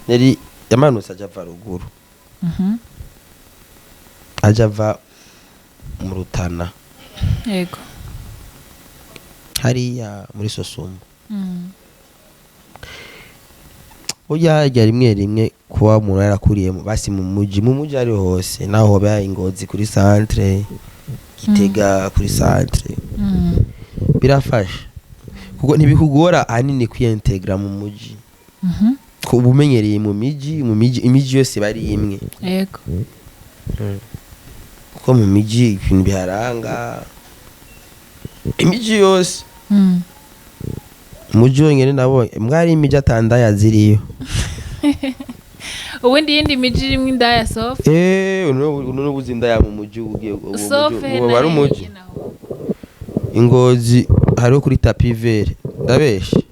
NELLY yamanutse aja va ruguru aja va mu Rutana yego hariya muri Sosumbo oya rimwe kuba umuntu yarakuriye basi mu muji ari hose naho hoba ingozi kuri centre Gitega kuri centre birafasha kuko ntibikugora ahanini kwintegra mu muji ko ubumenyereye mu miji yose bari imwe yego ko mu miji ibintu biharanga imiji yose muji wonyene nabo mwari imiji atandaya ziriyo ubundi yindi miji rimwe indaya soft uno buzindaya mu muji ugiye bari umuji ingozi hariho kuri tapivere ndabeshe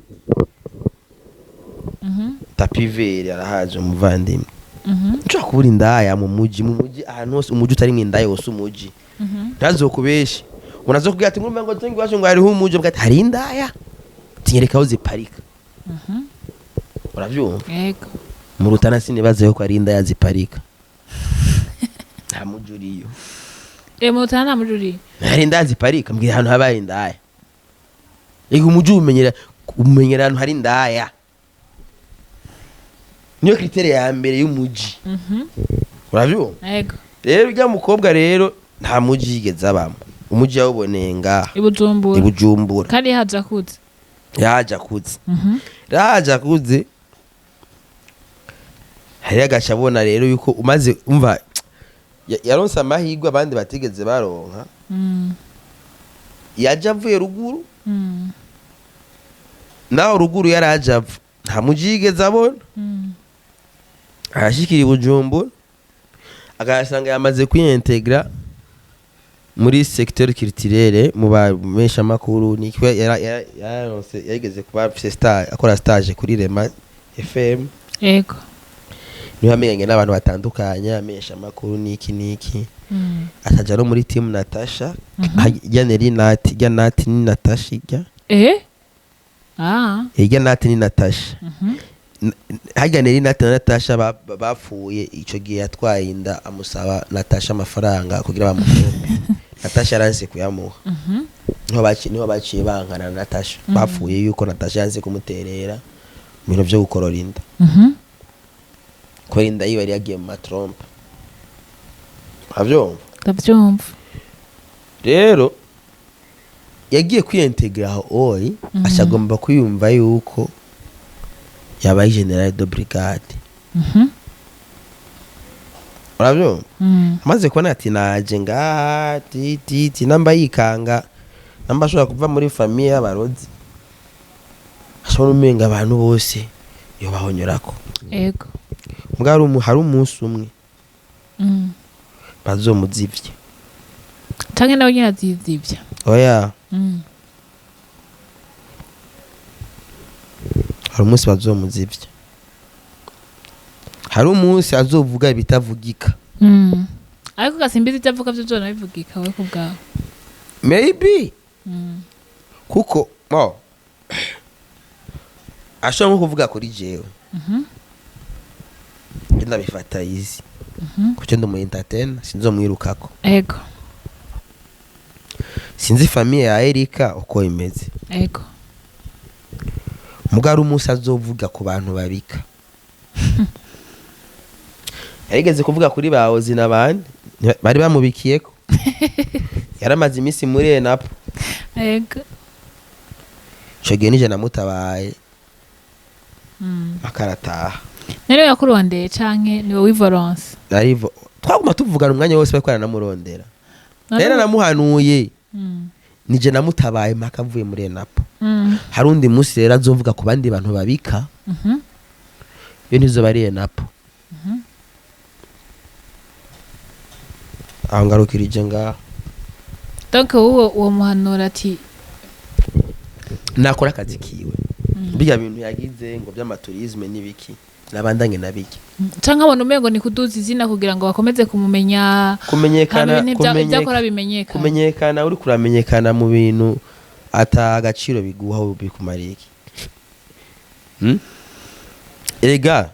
tapivere arahaje umuvandimwe nshaka kubura indaya mu muji ahantu hose umuji utari mwindaya wose umuji ntazokubeshe unazo kugira ati ngumva ngo tengi washo ngo hariho umuji mbwa hari indaya tinyereka aho ziparika uravyumva yego mu Rutana sinibaze yuko ari indaya ziparika nta muji uriyo mu Rutana nta muji uriyo hari indaya ziparika mbwira ahantu habaye indaya ego umuji umenyera ahantu hari indaya niyo kriteriya ya mbere y'umuji uravyumva yego rero ujya mukobwa rero nta muji yigeze abamo umuji yawuboneye ngaha Ibujumbura kandi yaja kuze hari agaca abona rero yuko umaze umva yaronse amahirwe abandi batigeze baronka yaje avuye ruguru naho ruguru yaraje ava nta muji yigeze abona arashikira Ibujumbura agasanga yamaze kwintegra muri secteur culturel mu bamesha makuru nikwe yaronse yageze kuba akora stage kuri Rema FM yego niho amenyanye n'abantu batandukanye amesha makuru niki ataja no muri team Natasha ya NELLY NAT ya NAT ni Natasha ya NAT ni Natasha hajya NELLY NAT na Natasha bapfuye ico gihe yatwaye inda amusaba Natasha amafaranga kugira bamukombe Natasha yaranse kuyamuha niho baciye bankana na Natasha bapfuye yuko Natasha yanze kumuterera ibintu byo gukorora inda ko inda yiwe yari yagiye mu matrompe uravyumva ndavyumva rero yagiye kwiintegra aho oyi ashagomba kwiyumva yuko yabaye general de brigade uravyumva amaze kubona ati naje ngaha titi namba yikanga namba ashobora kuva muri famille y'abarozi ashobora umenga abantu bose yo bahonyorako ego mbwa hari umunsi umwe bazomuzivye canke nawe nyine azivya oya hari umunsi bazomuzivya hari umunsi azovuga ibitavugika ariko gasimbizi ivyo avuga vyo vyona bivugika we ku bwawe maybe kuko ashobora nko kuvuga kuri jewe ndabifata izi kuko ndi mu entertain sinzomwirukako ego sinzi famille ya Erika uko imeze ego mugari umunsi azovuga ku bantu babika yarigeze kuvuga kuri bahozi n'abandi bari bamubikiyeko yaramaze iminsi muri napo ego ico gihe nije namutabaye akarataha nero yakurondeye canke niwe wivolence narivo twaguma tuvugana umwanya wose bariko baranamurondera rero namuhanuye nije namutabaye mpaka mvuye muri napo hari undi munsi rero azovuga ku bandi bantu babika yo nizo bariye napo aho ngarukirije ngaho donc uwo muhanura ati nakora akazi kiwe bijya bintu yagize ngo by'amaturisme n'ibiki nabandanye nabiki canke abona umengo ni kuduza izina kugira ngo bakomeze kumumenya kumenyekana uri kuramenyekana mu bintu ata agaciro biguha bikumariye iki ega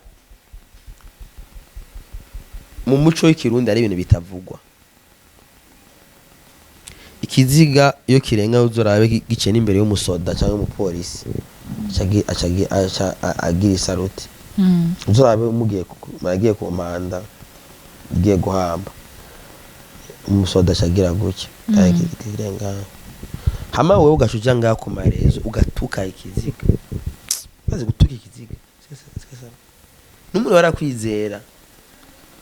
mu muco w'ikirundi ari ibintu bitavugwa ikiziga iyo kirenga uzorabe gice n'imbere y'umusoda cyangwa umupolisi agira isaruti uzorabe mugiye ku manda ugiye guhamba umusoda acagira gutya kirenga hama wowe ugashuja ngaho ku marezo ugatuka ikiziga maze gutuka ikiziga n'umuntu warakwizera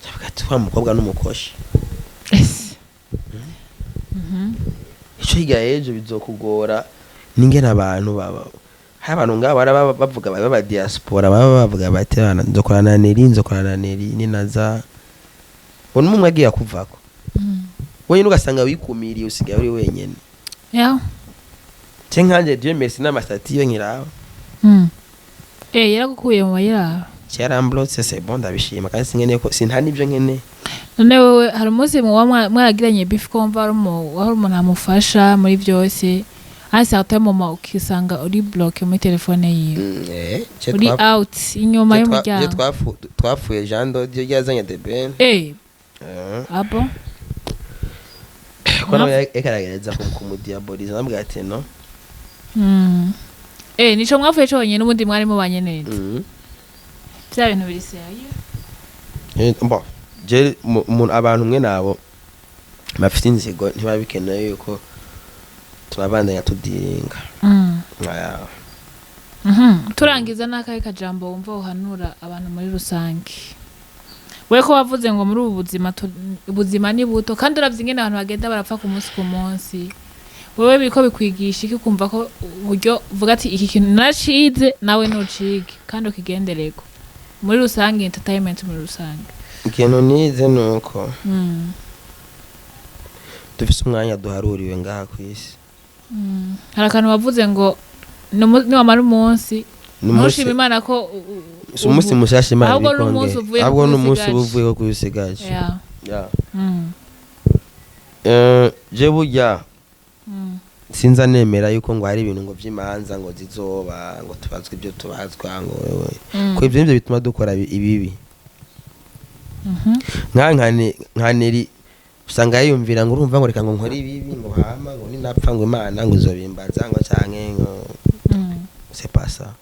cyangwa ati wa mukobwa n'umukoshi ico higa ejo bizokugora ningena abantu baba hari abantu ngabo bara bavuga baba diaspora baba bavuga bati bana nzokorana Nelly ninaza bona umwe agiye kuvako wenyine ugasanga wikumiriye usigaye uri wenyene nkanje Dieu merci n'amasati yo nkiraho yaragukuye mu mayira cyaramblots c'est bon ndabishima kandi singene ko sinta nivyo nkene none wewe hari umunsi mwaragiranye beef komva wari umuntu amufasha muri byose hasi hata mama ukisanga uri block muri telefone yiwe uri out inyuma y'umuryango twafuye Jean Dodio yazanye de Ben abo kono yakaragereza kumudiaboliza nambwa ati no nico mwafuye cyonye n'ubundi mwari mubanye neza bya bintu biri seriye bon je abantu mwe nabo bafite inzigo ntibabikeneye yuko turabandanya tudiringa turangiza n'akahe kajambo wumva uhanura abantu muri rusange we ko wavuze ngo muri ubu ubuzima ni buto kandi uravye ingene abantu bagenda barapfa ku munsi wewe biko bikwigisha iki kumva ko uburyo uvuga ati iki kintu nacize nawe ntucige kandi ukigendereko muri rusange entertainment muri rusange ikintu nize nuko dufise umwanya duharuriwe ngaha kwisi hari akantu wavuze ngo niwamara umunsi ntushima Imana ko umunsi mushasha Imana ahubwo n'umunsi uvuye ko kwisigaje je burya sinza nemera yuko ngo hari ibintu ngo by'imanza ngo zizoba ngo tubazwe ibyo tubazwa ngo ko ibyo nibyo bituma dukora ibibi nka Nelly usanga yiyumvira ngo urumva ngo reka ngo nkore ibibi ngo hama ngo ninapfa ngo Imana ngo izobimbaza ngo canke ngo c'est pas ça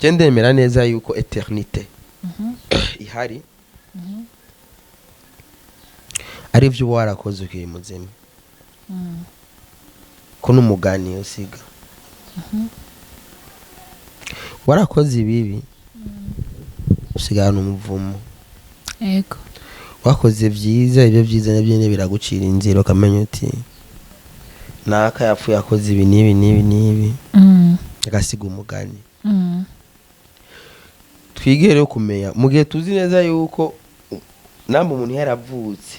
ndemera neza yuko eternité ihari ari byo warakoze ukiri muzima ko n'umugani usiga warakoze ibibi usigana umuvumo yego wakoze byiza ibyo byiza nabyo biragucira inzira ukamenya uti naka yapfuye akoze ibi nibi agasiga umugani twigere kumenya mu gihe tuzi neza yuko namba umuntu yaravutse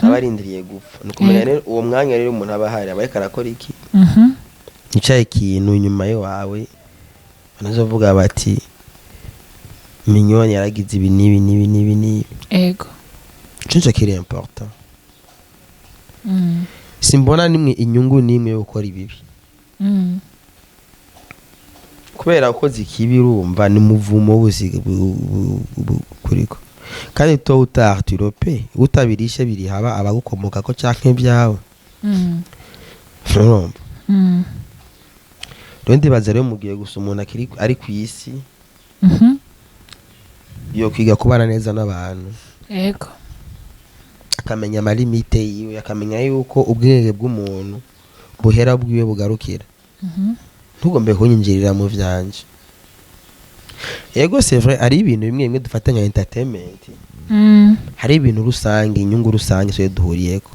abarindiriye gupfa nukumenya rero uwo mwanya rero umuntu abahari abayeka arakora iki nicyaye ikintu nyuma yo wawe banazovuga bati minyoni yaragize ibi nibi ego cyo kiri important simbona nimwe inyungu nimwe yo gukora ibibi kubera ukoze ikibi urumva ni muvumo w'ubusiga kuriko kandi to utaturope utabirishe biri haba abagukomoka ko cyakwe byawe urumva rero ndibaza rero mugiye gusa umuntu ari ku isi yo kwiga kubana neza n'abantu yego akamenya amalimite yiwe akamenya yuko ubwenge bw'umuntu buhera bwiwe bugarukira ntugombe kunyinjirira mu vyanje yego c'est vrai ari ibintu bimwe bimwe dufata nka entertainment hari ibintu rusange inyungu rusange so duhuriyeko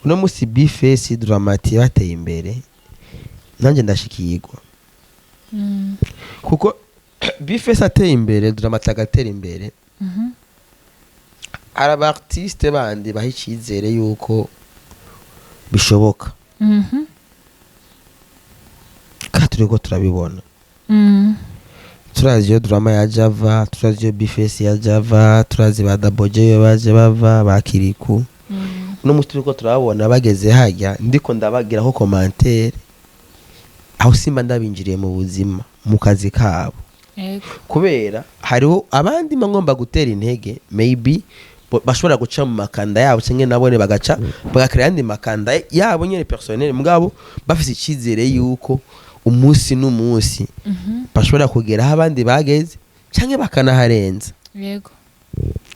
uno musi bifesi dramati bateye imbere nanje ndashikirwa kuko bifesi ateye imbere dramati agatera imbere araba artiste bandi bahicizere yuko bishoboka turiko turabibona turazi yo drama ya Java turazi yo bifesi ya Java turazi badaboje yo baje bava bakiriku no muturiko turabona bageze hajya ndiko ndabagiraho commentaire aho simba ndabinjiriye mu buzima mu kazi kabo kubera hariho abandi ngomba gutera intege maybe bashobora guca mu makanda yabo cyangwa nabone bagaca bagakira andi makanda yabo nyene personnel mugabo bafise ikizere yuko umunsi n'umunsi bashobora kugera abandi bageze cyangwa bakanaharenza yego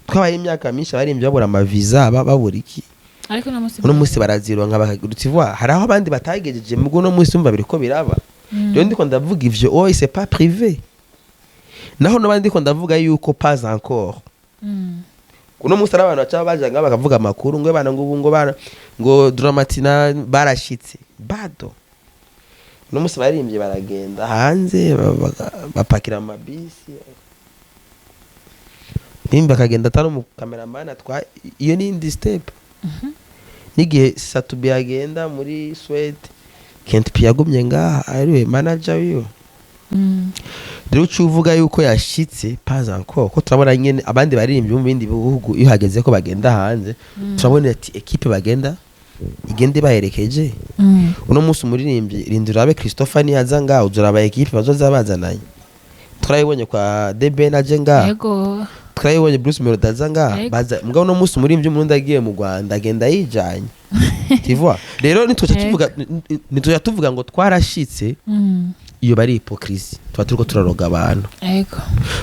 twabaye imyaka myinshi barimbye babura amaviza babura iki ariko no munsi barazironka bakagurutse hari aho abandi batagejeje mugo no munsi umva biriko biraba rero ndiko ndavuga ivyo c'est pas privé naho nabandi ko ndavuga yuko pas encore kuno munsi abantu bacha bajanga bakavuga amakuru ngo bana ngo dramatina barashitse bado no musi barimbye baragenda hanze bapakira amabisi nimba kagenda tano mu cameraman atwa iyo ni indi step nigihe Satubi agenda muri Swede Kent piyagumye ngaha ariwe manager wiyo rero uvuga yuko yashitse pas encore ko turabona nyene abandi barimbye mu bindi bihugu iyo hageze ko bagenda hanze turabona ati equipe bagenda igende baherekeje uno musi umuririmbyi rindurabe Christopher ni yazanga uzuraba equipe bazoza bazananye turayibonye kwa DB na Jenga yego turayibonye Bruce Melody azanga baza mugabo uno musi umuririmbyi mu ndagiye mu Rwanda agenda yijanye tivwa rero nitujya tuvuga ngo twarashitse iyo bari hypocrisie tuba turiko turaroga abantu yego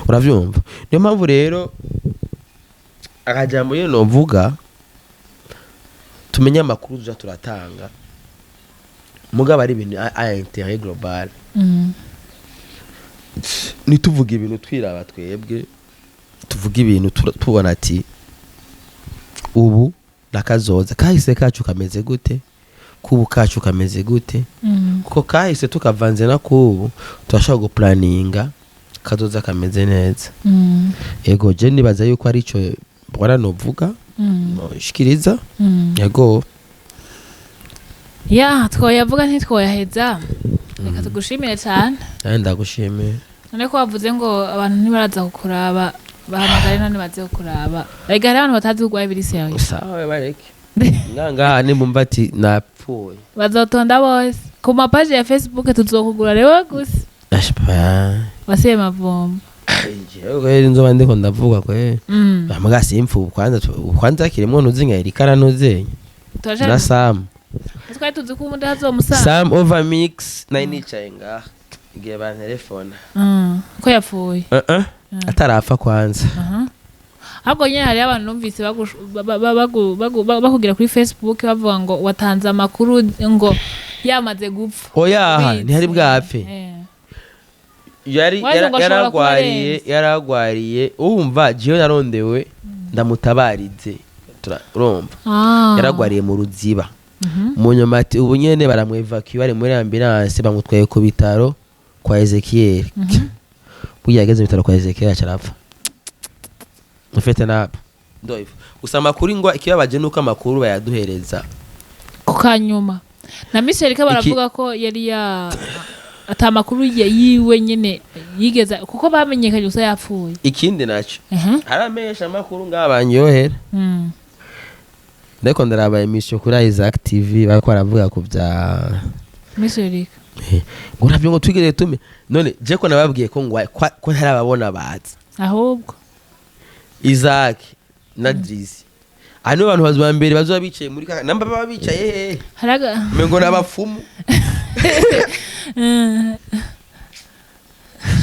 uravyumva niyo mpamvu rero akajambo yeno mvuga tumenya amakuru tuja turatanga mugabo ari ibintu a intérêt global nituvuga ibintu twiraba twebwe tuvuga ibintu tubona ati ubu nakazoza kahise kacu kameze gute kubu kacu kameze gute kuko kahise tukavanze na kubu turashaka guplaninga kazoza kameze neza yego je nibaza yuko ari ico bora novuga shikiriza yego ya twoyavuga ntitwoyaheza reka tugushimire cyane ndagushimiye none ko wavuze ngo abantu ntibaraza kukuraba bahamagare none baze kukuraba rega hari abantu batazi kugwaye birisi yawe sawa bareke nganga nimumva ati napfuye bazotonda bose ku mapaji ya Facebook tuzokugura rero gusa ashpa wasiye mavomba Jewe nzoba ndiko ndavuga kwe bamuga simfu kwanza kiremwo nuzinga irikara nuzenya na Sam twari tuzi ko umuntu hazomusanga Sam over mix na inicaye ngaha igihe bantelefona ko yapfuye atarapfa kwanza ahubwo nyine hariyo abantu numvise bakugira kuri Facebook bavuga ngo watanze amakuru ngo yamaze gupfa oya ntihari bwapfe yaragwariye wumva jiyo narondewe ndamutabarize urumva yaragwariye mu ruziba mu nyuma ati ubu nyene baramwevacuye bari muri ambulance bamutwaye ku bitaro kwa Ezekiel buya yageze mu bitaro kwa Ezekiel acarapfa mufete napo ndoivo gusa amakuru ngo ikibabaje nuko amakuru bayaduhereza kukanyuma na Michel ka baravuga ko yari ata makuru yiwe nyene yigeza kuko bamenyekanye gusa yapfuye ikindi naco aramesha amakuru ngabanyohera ndeko ndaraba emission kuri Isaac TV bako baravuga ku bya Michel ngurabyo ngo twigeze tume none je ko nababwiye ko ngwa ko ntarababona baza ahubwo Isaac na Drizzy ano bantu bazwa mbere bazoba bicaye muri namba baba bicaye haraga mengo nabafumu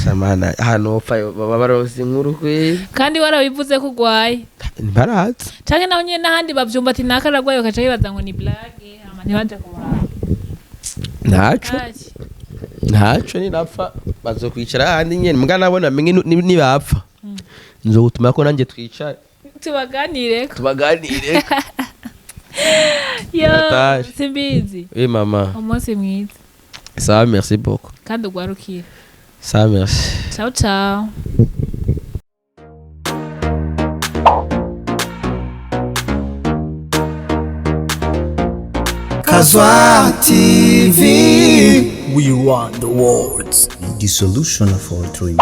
samana hano fayo baba barozi inkuru kwe kandi warabivuze ko gwaye baratse canke naho nyene nahandi bavyumva ati nakaragwaye bakaca bibaza ngo ni blague ama ntibaje kubara ntaco ni napfa bazokwicara handi nyene muga nabona menye nibapfa nzogutuma ko nanje twicare tubaganire yo simbizi mama umunsi mwiza ça merci beaucoup kandi ugwarukire ça merci ciao ciao Kazwa TV. We want the words. The solution of all trees.